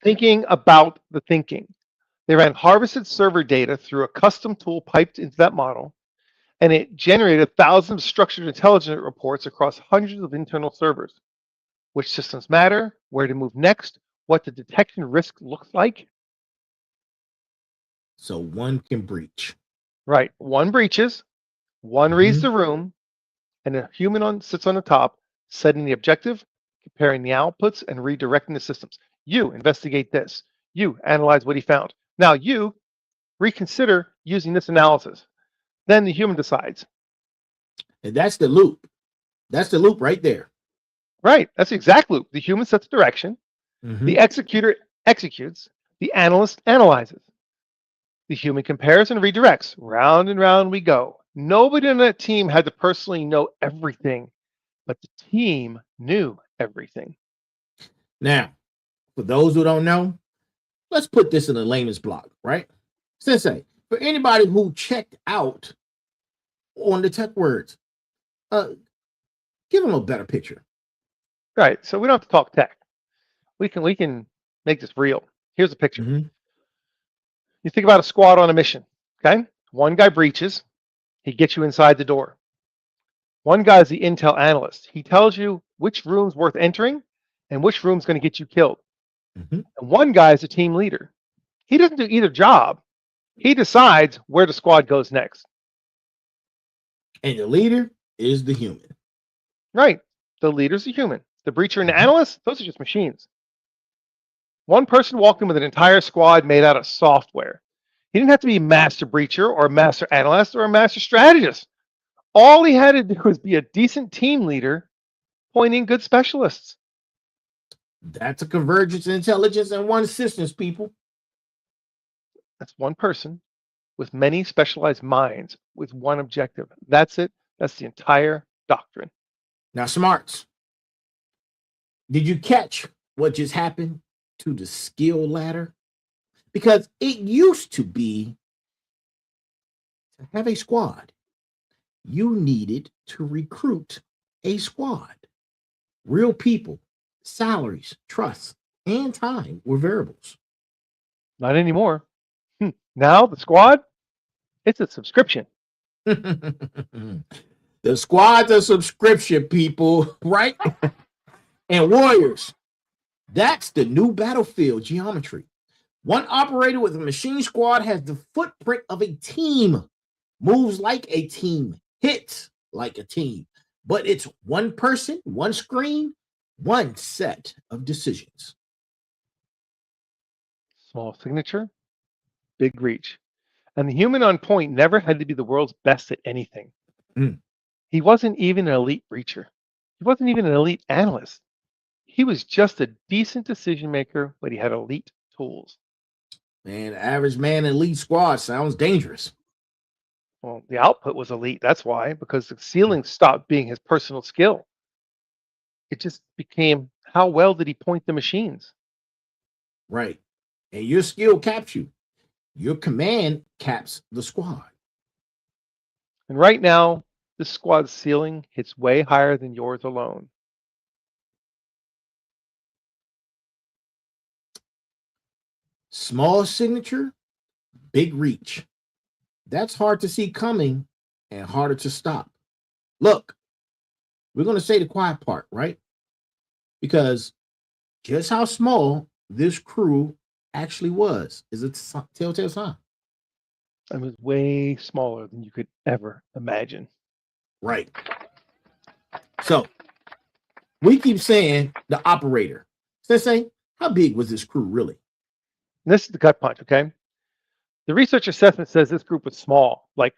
Thinking about the thinking. They ran harvested server data through a custom tool piped into that model, and it generated thousands of structured intelligence reports across hundreds of internal servers. Which systems matter, where to move next, what the detection risk looks like. So one can breach. Right. One breaches, one reads the room, and a human sits on the top, setting the objective, comparing the outputs, and redirecting the systems. You investigate this. You analyze what he found. Now you reconsider using this analysis. Then the human decides. And that's the loop. That's the loop right there. Right. That's the exact loop. The human sets direction. The executor executes. The analyst analyzes. The human compares and redirects. Round and round we go. Nobody on that team had to personally know everything, but the team knew everything. Now, for those who don't know, let's put this in a layman's block, right? Sensei, for anybody who checked out on the tech words, give them a better picture. Right. So we don't have to talk tech. We can make this real. Here's a picture. You think about a squad on a mission. Okay. One guy breaches. He gets you inside the door. One guy is the intel analyst. He tells you which room's worth entering and which room's going to get you killed. And one guy is a team leader. He doesn't do either job. He decides where the squad goes next. And the leader is the human. Right. The leader's the human. The breacher and the analyst, those are just machines. One person walked in with an entire squad made out of software. He didn't have to be a master breacher or a master analyst or a master strategist. All he had to do was be a decent team leader, pointing good specialists. That's a convergence of intelligence and one systems, people. That's one person with many specialized minds with one objective. That's it. That's the entire doctrine. Now, smarts, did you catch what just happened to the skill ladder? Because it used to be to have a squad, you needed to recruit a squad. Real people, salaries, trust, and time were variables. Not anymore. Now the squad, it's a subscription. The squad's a subscription, people, right? And warriors, that's the new battlefield geometry. One operator with a machine squad has the footprint of a team, moves like a team, hits like a team, but it's one person, one screen, one set of decisions. Small signature, big reach. And the human on point never had to be the world's best at anything. Mm. He wasn't even an elite breacher. He wasn't even an elite analyst. He was just a decent decision maker, but he had elite tools. Man, average man elite squad sounds dangerous. Well, the output was elite. That's why, because the ceiling stopped being his personal skill. It just became how well did he point the machines? Right. And your skill caps you. Your command caps the squad. And right now, this squad's ceiling hits way higher than yours alone. Small signature, big reach. That's hard to see coming and harder to stop. Look, we're going to say the quiet part, right? Because just how small this crew actually was is a telltale sign. It was way smaller than you could ever imagine. Right. So we keep saying the operator. Sensei, how big was this crew really? And this is the gut punch, okay? The research assessment says this group was small, like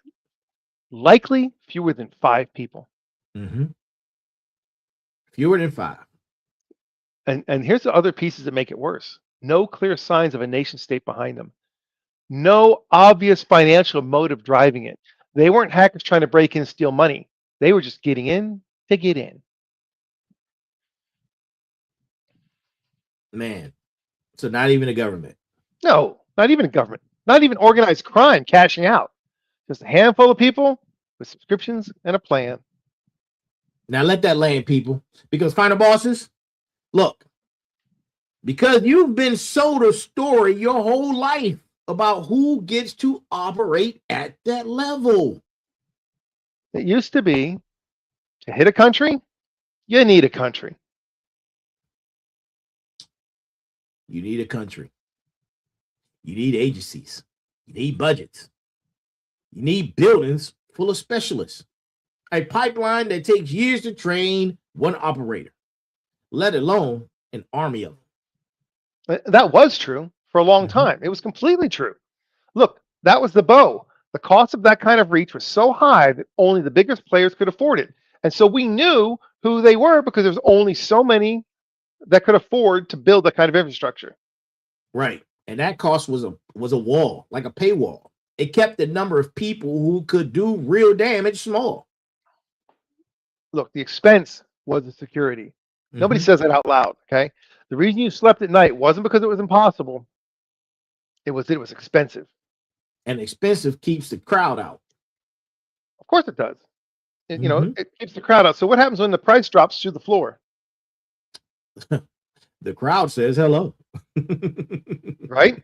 likely fewer than 5 people. Mm-hmm. Fewer than 5. And here's the other pieces that make it worse. No clear signs of a nation state behind them. No obvious financial motive driving it. They weren't hackers trying to break in and steal money. They were just getting in to get in. Man, so not even a government. No, not even a government. Not even organized crime cashing out. Just a handful of people with subscriptions and a plan. Now let that land, people, because final bosses, look, because you've been sold a story your whole life about who gets to operate at that level. It used to be to hit a country, you need a country. You need a country. You need agencies. You need budgets. You need buildings full of specialists. A pipeline that takes years to train one operator, let alone an army of them. That was true for a long time. It was completely true. Look, that was the bow. The cost of that kind of reach was so high that only the biggest players could afford it. And so we knew who they were because there was only so many that could afford to build that kind of infrastructure. Right. And that cost was a wall, like a paywall. It kept the number of people who could do real damage small. Look, the expense was the security. Nobody says that out loud, okay? The reason you slept at night wasn't because it was impossible. It was expensive. And expensive keeps the crowd out. Of course it does. You know, it keeps the crowd out. So what happens when the price drops through the floor? The crowd says hello. Right?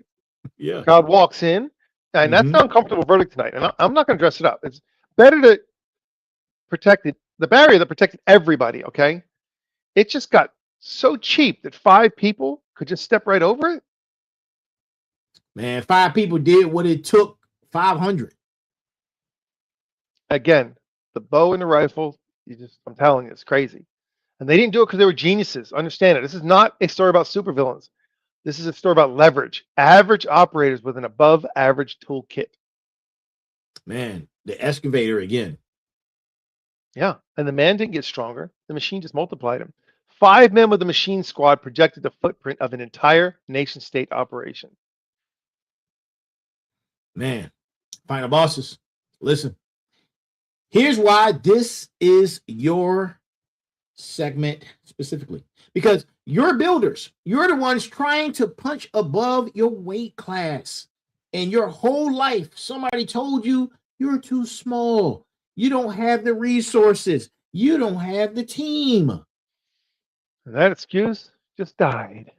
Yeah. The crowd walks in, and that's an uncomfortable verdict tonight. And I'm not going to dress it up. It's better to protect the barrier that protected everybody, okay? It just got so cheap that 5 people could just step right over it. Man, 5 people did what it took 500. Again, the bow and the rifle, I'm telling you, it's crazy. And they didn't do it because they were geniuses. Understand it. This is not a story about supervillains. This is a story about leverage. Average operators with an above average toolkit. Man, the excavator again. Yeah. And the man didn't get stronger. The machine just multiplied him. 5 men with the machine squad projected the footprint of an entire nation state operation. Man, final bosses, listen. Here's why this is your segment specifically. Because you're builders. You're the ones trying to punch above your weight class. And your whole life, somebody told you you're too small. You don't have the resources. You don't have the team. And that excuse just died.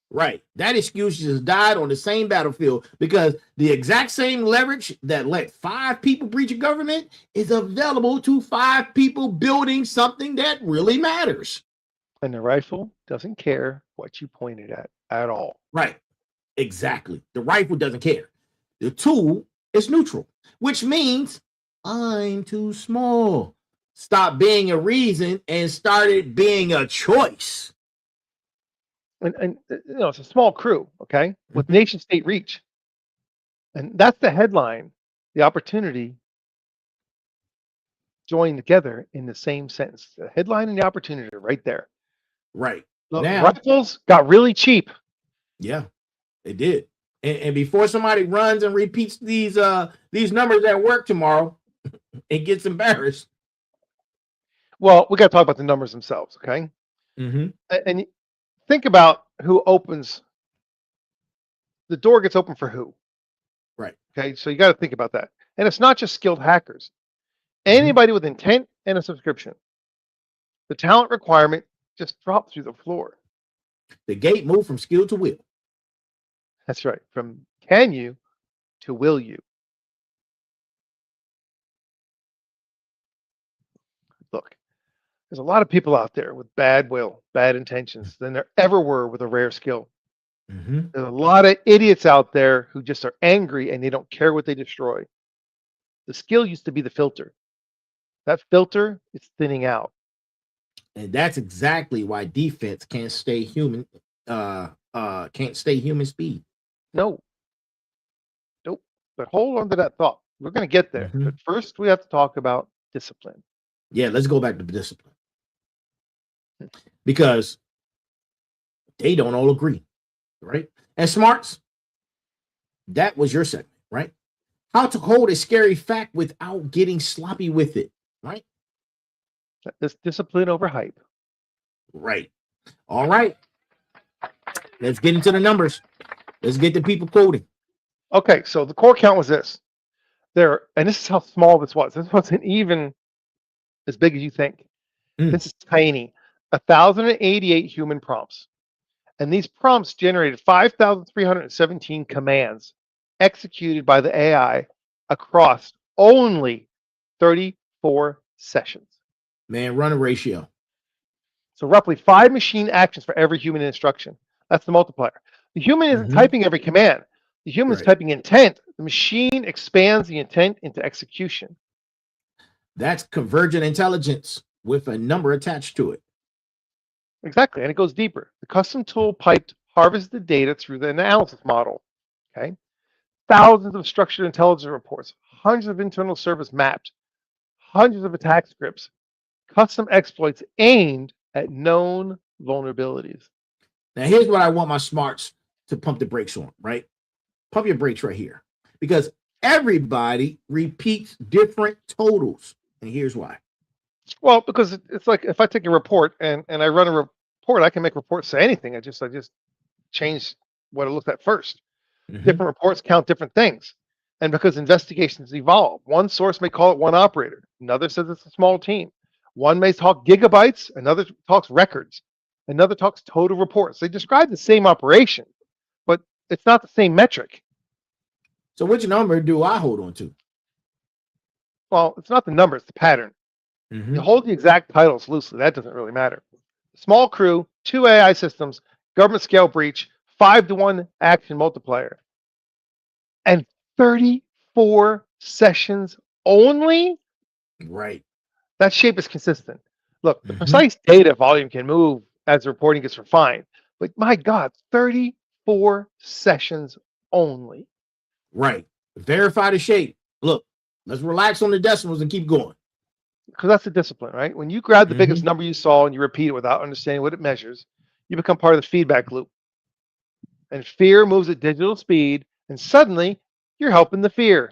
Right. That excuse just died on the same battlefield because the exact same leverage that let 5 people breach a government is available to 5 people building something that really matters. And the rifle doesn't care what you pointed at all. Right. Exactly. The rifle doesn't care. The tool is neutral, which means I'm too small. Stop being a reason and started being a choice. and it's a small crew, okay, with nation state reach. And that's the headline, the opportunity joined together in the same sentence. The headline and the opportunity are right there. Right. Look, Now, rifles got really cheap. yeah, they did. And before somebody runs and repeats these numbers at work tomorrow, it gets embarrassed. Well, we got to talk about the numbers themselves, okay? Mm-hmm. And think about who opens. The door gets open for who? Right. Okay, so you got to think about that. And it's not just skilled hackers. Anybody with intent and a subscription. The talent requirement just dropped through the floor. The gate moved from skill to will. That's right. From can you to will you. Look, there's a lot of people out there with bad will, bad intentions than there ever were with a rare skill. Mm-hmm. There's a lot of idiots out there who just are angry and they don't care what they destroy. The skill used to be the filter. That filter is thinning out. And that's exactly why defense can't stay human. Can't stay human speed. No. Nope. But hold on to that thought. We're going to get there. Mm-hmm. But first, we have to talk about discipline. Yeah, let's go back to discipline. Because they don't all agree, right? And smarts, that was your segment, right? How to hold a scary fact without getting sloppy with it, right? This discipline over hype. Right. All right. Let's get into the numbers. Let's get the people quoting. Okay, so the core count was this. And this is how small this was. This wasn't even as big as you think. This is tiny. 1,088 human prompts. And these prompts generated 5,317 commands executed by the AI across only 34 sessions. Man, run a ratio. So roughly 5 machine actions for every human instruction. That's the multiplier. The human isn't typing every command. The human is typing intent. The machine expands the intent into execution. That's convergent intelligence with a number attached to it. Exactly, and it goes deeper. The custom tool piped harvests the data through the analysis model. Okay, thousands of structured intelligence reports, hundreds of internal service mapped, hundreds of attack scripts, custom exploits aimed at known vulnerabilities. Now, here's what I want my smarts to pump the brakes on, right? Pump your brakes right here. Because everybody repeats different totals. And here's why. Well, because it's like if I take a report and I run a report, I can make reports say anything. I just change what it looked at first. Different reports count different things. And because investigations evolve, one source may call it one operator. Another says it's a small team. One may talk gigabytes. Another talks records. Another talks total reports. They describe the same operation, but it's not the same metric. So which number do I hold on to? Well, it's not the number, it's the pattern. You hold the exact titles loosely. That doesn't really matter. Small crew, 2 AI systems, government scale breach, 5-to-1 action multiplier. And 34 sessions only? Right. That shape is consistent. Look, the precise data volume can move as the reporting gets refined. But my God, 34 sessions only. Right. Verify the shape. Look, let's relax on the decimals and keep going. Because that's the discipline, right? When you grab the biggest number you saw and you repeat it without understanding what it measures, you become part of the feedback loop. And fear moves at digital speed, and suddenly you're helping the fear.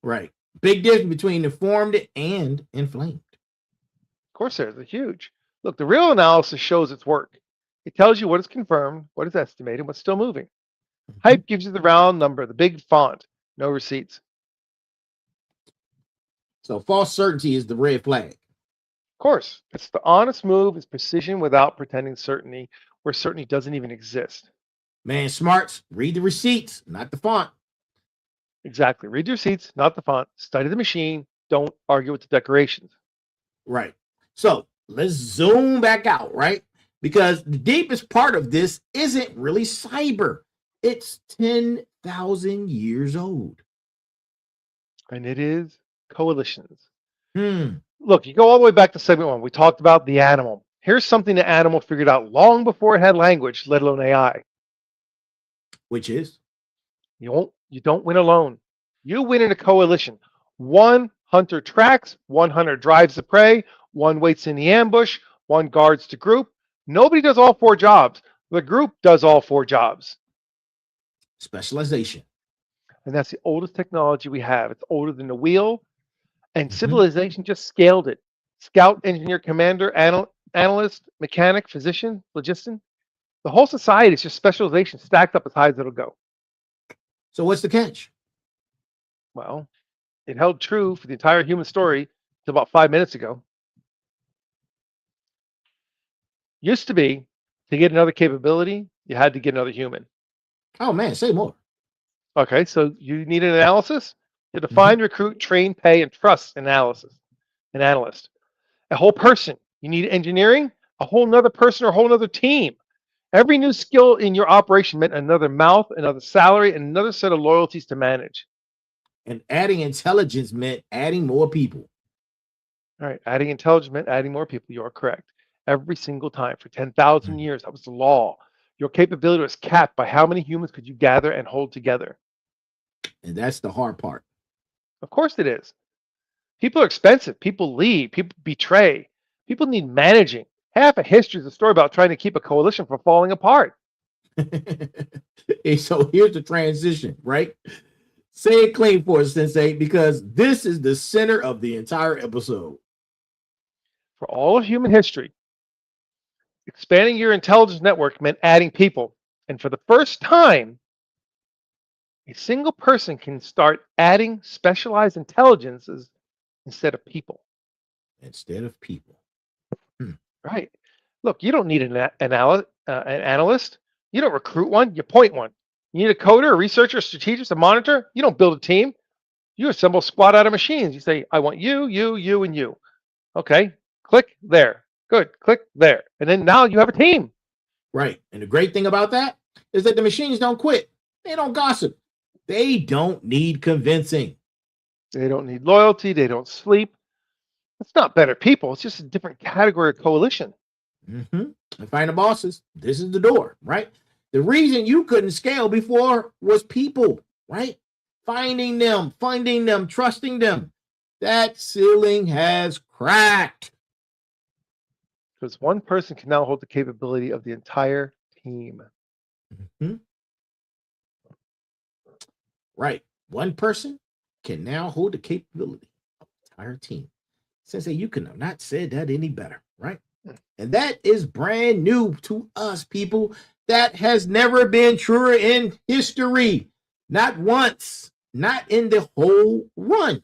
Right. Big difference between informed and inflamed. Of course, there's a huge. Look, the real analysis shows its work. It tells you what is confirmed, what is estimated, what's still moving. Hype gives you the round number, the big font, no receipts. So false certainty is the red flag. Of course, it's the honest move, it's precision without pretending certainty, where certainty doesn't even exist. Man, smarts, read the receipts, not the font. Exactly. Read the receipts, not the font. Study the machine. Don't argue with the decorations. Right. So let's zoom back out, right? Because the deepest part of this isn't really cyber. It's 10,000 years old. And it is coalitions. Look, you go all the way back to segment 1. We talked about the animal. Here's something the animal figured out long before it had language, let alone AI. Which is? You don't win alone. You win in a coalition. One hunter tracks, one hunter drives the prey, one waits in the ambush, one guards the group. Nobody does all 4 jobs. The group does all 4 jobs. Specialization. And that's the oldest technology we have. It's older than the wheel, and civilization just scaled it. Scout, engineer, commander, analyst, mechanic, physician, logistician. The whole society is just specialization stacked up as high as it'll go. So what's the catch? Well, it held true for the entire human story until about 5 minutes ago. Used to be, to get another capability, you had to get another human. Oh man, say more. Okay, so you need an analysis? You define, recruit, train, pay, and trust an analyst. A whole person. You need engineering, a whole nother person or a whole nother team. Every new skill in your operation meant another mouth, another salary, and another set of loyalties to manage. And adding intelligence meant adding more people. All right, adding intelligence meant adding more people. You are correct. Every single time for 10,000 years, that was the law. Your capability was capped by how many humans could you gather and hold together. And that's the hard part. Of course it is. People are expensive. People leave. People betray. People need managing. Half of history is a story about trying to keep a coalition from falling apart. Hey, so here's the transition, right? Say it clean for us, Sensei, because this is the center of the entire episode. For all of human history, expanding your intelligence network meant adding people. And for the first time, a single person can start adding specialized intelligences instead of people. Instead of people. Right. Look, you don't need an analyst. You don't recruit one. You point one. You need a coder, a researcher, a strategist, a monitor. You don't build a team. You assemble a squad out of machines. You say, I want you, you, and you. Okay. Click there. Good. Click there. And then now you have a team. Right. And the great thing about that is that the machines don't quit. They don't gossip. They don't need convincing. They don't need loyalty. They don't sleep. It's not better people. It's just a different category of coalition. And find the bosses. This is the door, right? The reason you couldn't scale before was people, right? Finding them, funding them, trusting them. That ceiling has cracked. Because one person can now hold the capability of the entire team. Right. One person can now hold the capability of the entire team. Sensei, you could have not said that any better, right? And that is brand new to us, people. That has never been truer in history. Not once. Not in the whole run.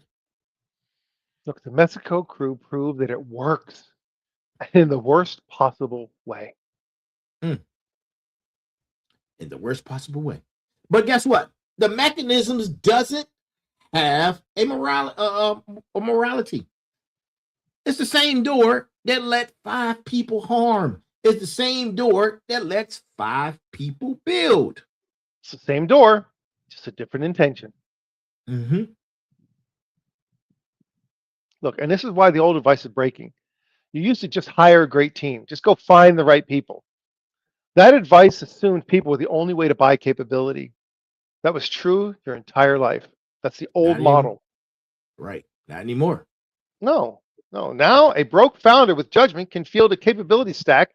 Look, the Mexico crew proved that it works in the worst possible way. In the worst possible way. But guess what? The mechanisms doesn't have a morality. It's the same door that let 5 people harm. It's the same door that lets 5 people build. It's the same door, just a different intention. Look, and this is why the old advice is breaking. You used to just hire a great team. Just go find the right people. That advice assumed people were the only way to buy capability. That was true your entire life. That's the old model. Right. Not anymore. No. Now a broke founder with judgment can field a capability stack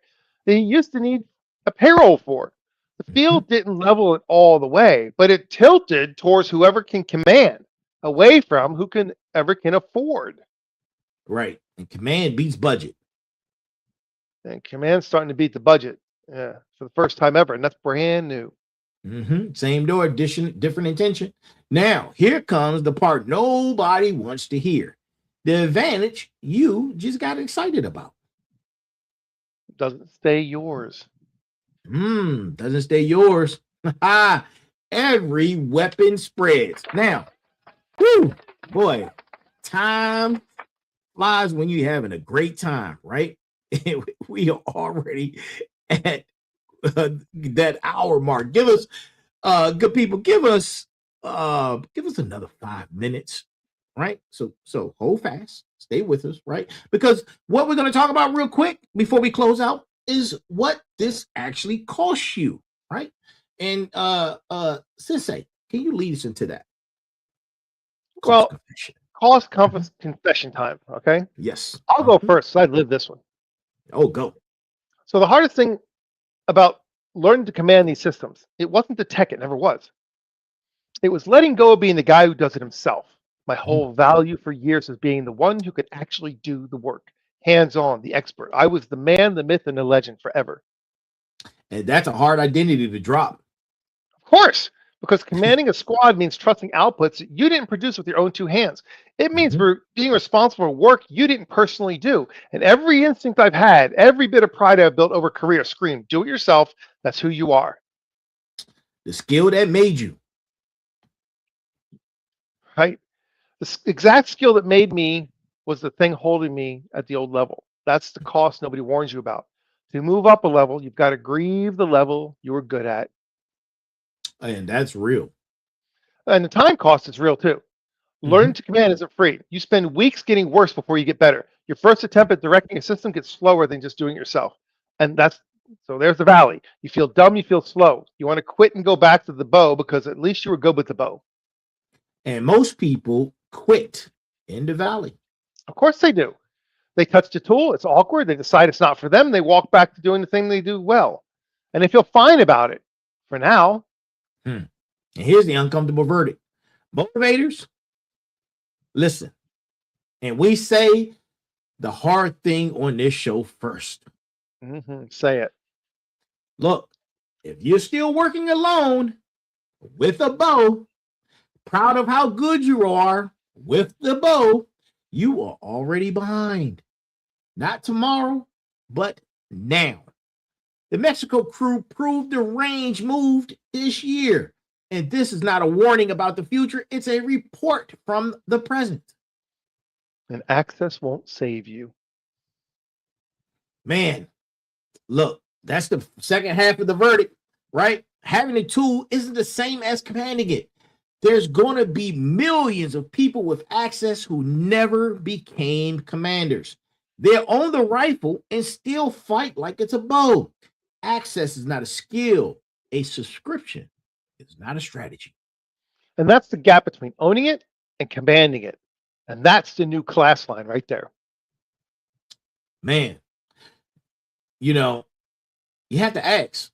that he used to need a payroll for. The field didn't level it all the way, but it tilted towards whoever can command, away from who can afford. Right. And command beats budget. And command's starting to beat the budget. Yeah, for the first time ever, and that's brand new. Same door, different intention. Now, here comes the part nobody wants to hear. The advantage you just got excited about. Doesn't stay yours. Doesn't stay yours. Every weapon spreads. Now, boy, time flies when you're having a great time, right? We are already at that hour mark. Give us, good people, give us another 5 minutes, right? So hold fast. Stay with us, right? Because what we're going to talk about real quick before we close out is what this actually costs you, right? And Sensei, can you lead us into that? Well, cost confession time, okay? Yes. I'll go first. I lived this one. Oh, go. So the hardest thing about learning to command these systems, it wasn't the tech, it never was. It was letting go of being the guy who does it himself. My whole value for years is being the one who could actually do the work, hands-on, the expert. I was the man, the myth, and the legend forever. And that's a hard identity to drop. Of course, because commanding a squad means trusting outputs you didn't produce with your own two hands. It means being responsible for work you didn't personally do. And every instinct I've had, every bit of pride I've built over career, scream, do it yourself. That's who you are. The skill that made you. Right? The exact skill that made me was the thing holding me at the old level. That's the cost nobody warns you about. To move up a level, you've got to grieve the level you were good at. And that's real. And the time cost is real too. Learning to command isn't free. You spend weeks getting worse before you get better. Your first attempt at directing a system gets slower than just doing it yourself. And so there's the valley. You feel dumb, you feel slow. You want to quit and go back to the bow because at least you were good with the bow. And most people quit in the valley. Of course they do. They touch the tool, it's awkward, they decide it's not for them, they walk back to doing the thing they do well. And they feel fine about it for now. And here's the uncomfortable verdict. Motivators, listen. And we say the hard thing on this show first. Say it. Look, if you're still working alone with a bow, proud of how good you are with the bow, you are already behind. Not tomorrow, but now. The Mexico crew proved the range moved this year. And this is not a warning about the future. It's a report from the present. And access won't save you. Man, look, that's the second half of the verdict, right? Having a tool isn't the same as commanding it. There's going to be millions of people with access who never became commanders. They'll own the rifle and still fight like it's a bow. Access is not a skill. A subscription is not a strategy. And that's the gap between owning it and commanding it. And that's the new class line right there. Man, you know, you have to ask,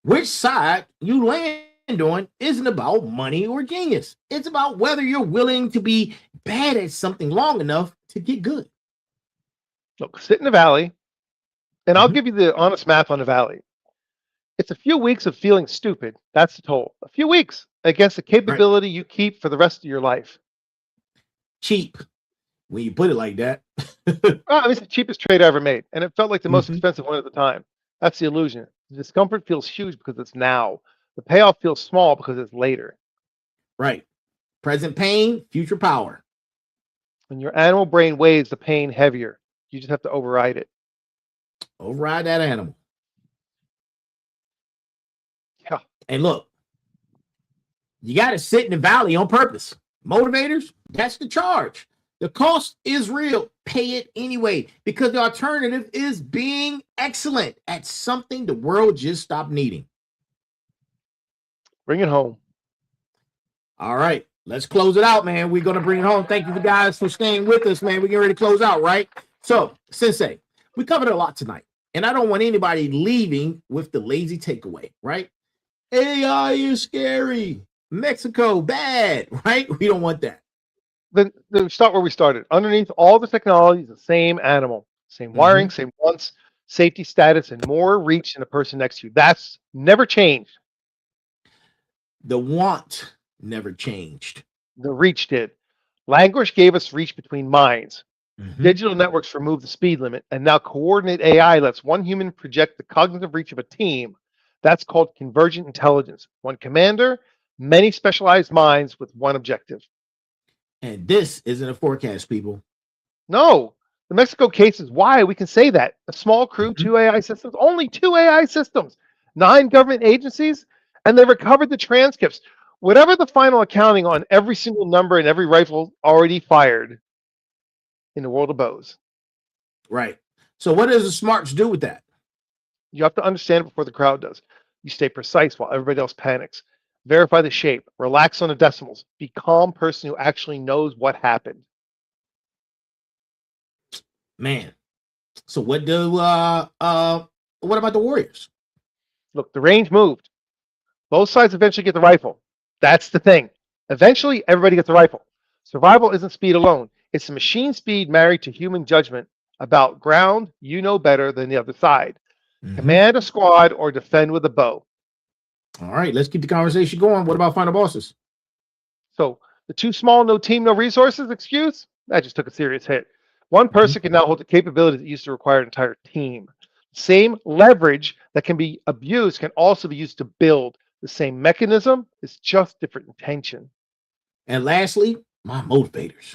which side you land on isn't about money or genius. It's about whether you're willing to be bad at something long enough to get good. Look, sit in the valley, and I'll give you the honest math on the valley. It's a few weeks of feeling stupid. That's the toll. A few weeks against the capability you keep for the rest of your life. Cheap, when you put it like that. It's the cheapest trade I ever made, and it felt like the most expensive one at the time. That's the illusion. The discomfort feels huge because it's now. The payoff feels small because it's later. Right. Present pain, future power. When your animal brain weighs the pain heavier, you just have to override it. Override that animal. Yeah. And look, you got to sit in the valley on purpose. Motivators, that's the charge. The cost is real. Pay it anyway, because the alternative is being excellent at something the world just stopped needing. Bring it home. All right, let's close it out, man. We're going to bring it home. Thank you guys for staying with us, man. We're getting ready to close out, right? So, Sensei, we covered a lot tonight, and I don't want anybody leaving with the lazy takeaway, right? AI is scary. Mexico, bad, right? We don't want that. Then start where we started. Underneath all the technology is the same animal, same wiring, same wants, safety status, and more reach than the person next to you. That's never changed. The want never changed. The reach did. Language gave us reach between minds. Digital networks removed the speed limit, and now coordinate AI lets one human project the cognitive reach of a team. That's called convergent intelligence. One commander, many specialized minds with one objective. And this isn't a forecast, people. No, the Mexico case is why we can say that. A small crew, 2 AI systems, only 2 AI systems, 9 government agencies, and they recovered the transcripts. Whatever the final accounting on every single number and every rifle already fired, in the world of bows. Right. So what does the smarts do with that? You have to understand it before the crowd does. You stay precise while everybody else panics. Verify the shape. Relax on the decimals. Be a calm person who actually knows what happened. Man. So what about the Warriors? Look, the range moved. Both sides eventually get the rifle. That's the thing. Eventually, everybody gets a rifle. Survival isn't speed alone. It's the machine speed married to human judgment about ground you know better than the other side. Command a squad or defend with a bow. All right, let's keep the conversation going. What about final bosses? So the too small, no team, no resources excuse, that just took a serious hit. One person can now hold the capabilities that used to require an entire team. Same leverage that can be abused can also be used to build. The same mechanism is just different intention. And lastly, my motivators.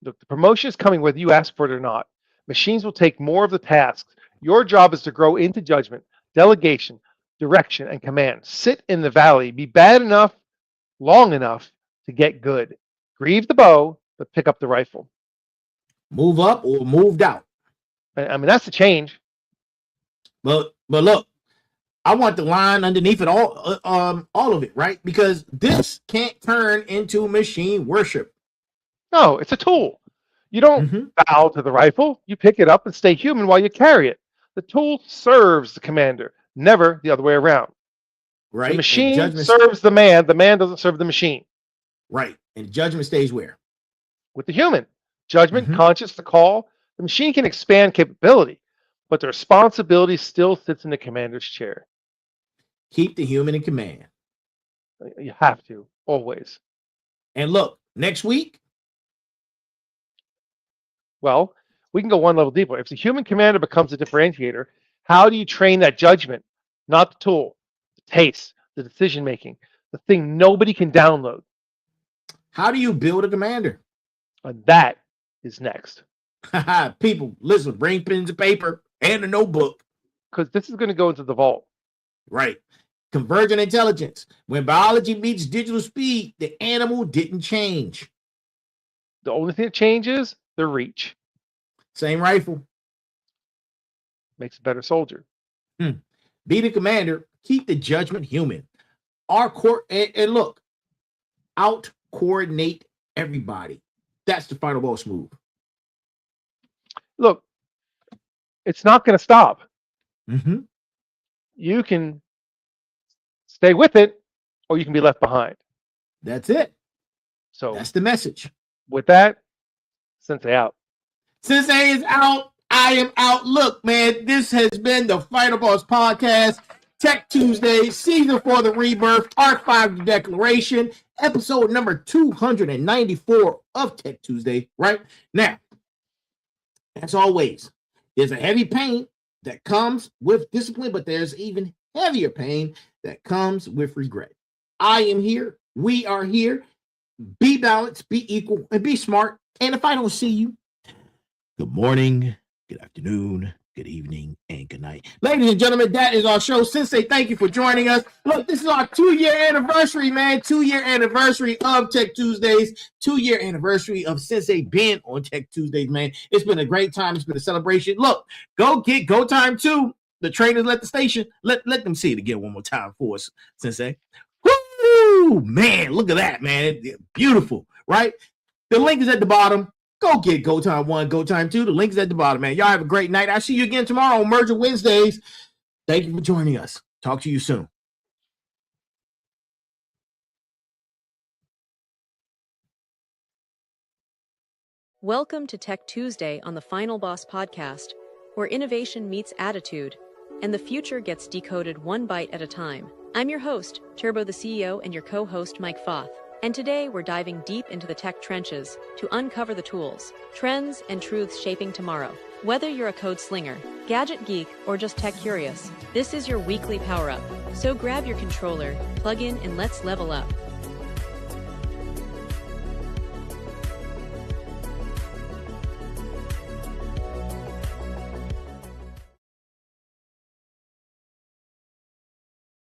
Look, the promotion is coming whether you ask for it or not. Machines will take more of the tasks. Your job is to grow into judgment, delegation, direction, and command. Sit in the valley. Be bad enough, long enough to get good. Grieve the bow, but pick up the rifle. Move up or moved out. I mean, that's the change. But look, I want the line underneath it all of it, right? Because this can't turn into machine worship. No, it's a tool. You don't bow to the rifle. You pick it up and stay human while you carry it. The tool serves the commander, never the other way around. Right. The machine serves the man doesn't serve the machine. Right. And judgment stays where? With the human. Judgment, conscious, the call. The machine can expand capability, but the responsibility still sits in the commander's chair. Keep the human in command. You have to, always. And look, next week. Well, we can go one level deeper. If the human commander becomes a differentiator, how do you train that judgment? Not the tool, the taste, the decision making, the thing nobody can download. How do you build a commander? And that is next. People, listen, bring pens and paper and a notebook. Because this is going to go into the vault. Right. Convergent intelligence. When biology meets digital speed, the animal didn't change. The only thing that changes, the reach. Same rifle. Makes a better soldier. Be the commander. Keep the judgment human. And look, out coordinate everybody. That's the final boss move. Look, it's not going to stop. Mm-hmm. You can stay with it, or you can be left behind. That's it. So that's the message. With that, Sensei out. Sensei is out. I am out. Look, man, this has been the Final Boss Podcast, Tech Tuesday, Season 4 The Rebirth, Part 5 The Declaration, episode number 294 of Tech Tuesday, right? Now, as always, there's a heavy pain that comes with discipline, but there's even heavier pain that comes with regret. I am here. We are here. Be balanced, be equal, and be smart. And if I don't see you, good morning, good afternoon, good evening, and good night. Ladies and gentlemen, that is our show. Sensei, thank you for joining us. Look, this is our 2-year anniversary, man. 2-year anniversary of Tech Tuesdays. 2-year anniversary of Sensei being on Tech Tuesdays, man. It's been a great time. It's been a celebration. Look, go get Go Time 2. The trainers let the station. Let them see it again one more time for us, Sensei. Woo! Man, look at that, man. Beautiful, right? The link is at the bottom. Go get Go Time 1, Go Time 2. The link is at the bottom, man. Y'all have a great night. I'll see you again tomorrow on Merger Wednesdays. Thank you for joining us. Talk to you soon. Welcome to Tech Tuesday on the Final Boss Podcast, where innovation meets attitude, and the future gets decoded one byte at a time. I'm your host, Turbo the CEO, and your co-host, Mike Foth. And today we're diving deep into the tech trenches to uncover the tools, trends, and truths shaping tomorrow. Whether you're a code slinger, gadget geek, or just tech curious, this is your weekly power-up. So grab your controller, plug in, and let's level up.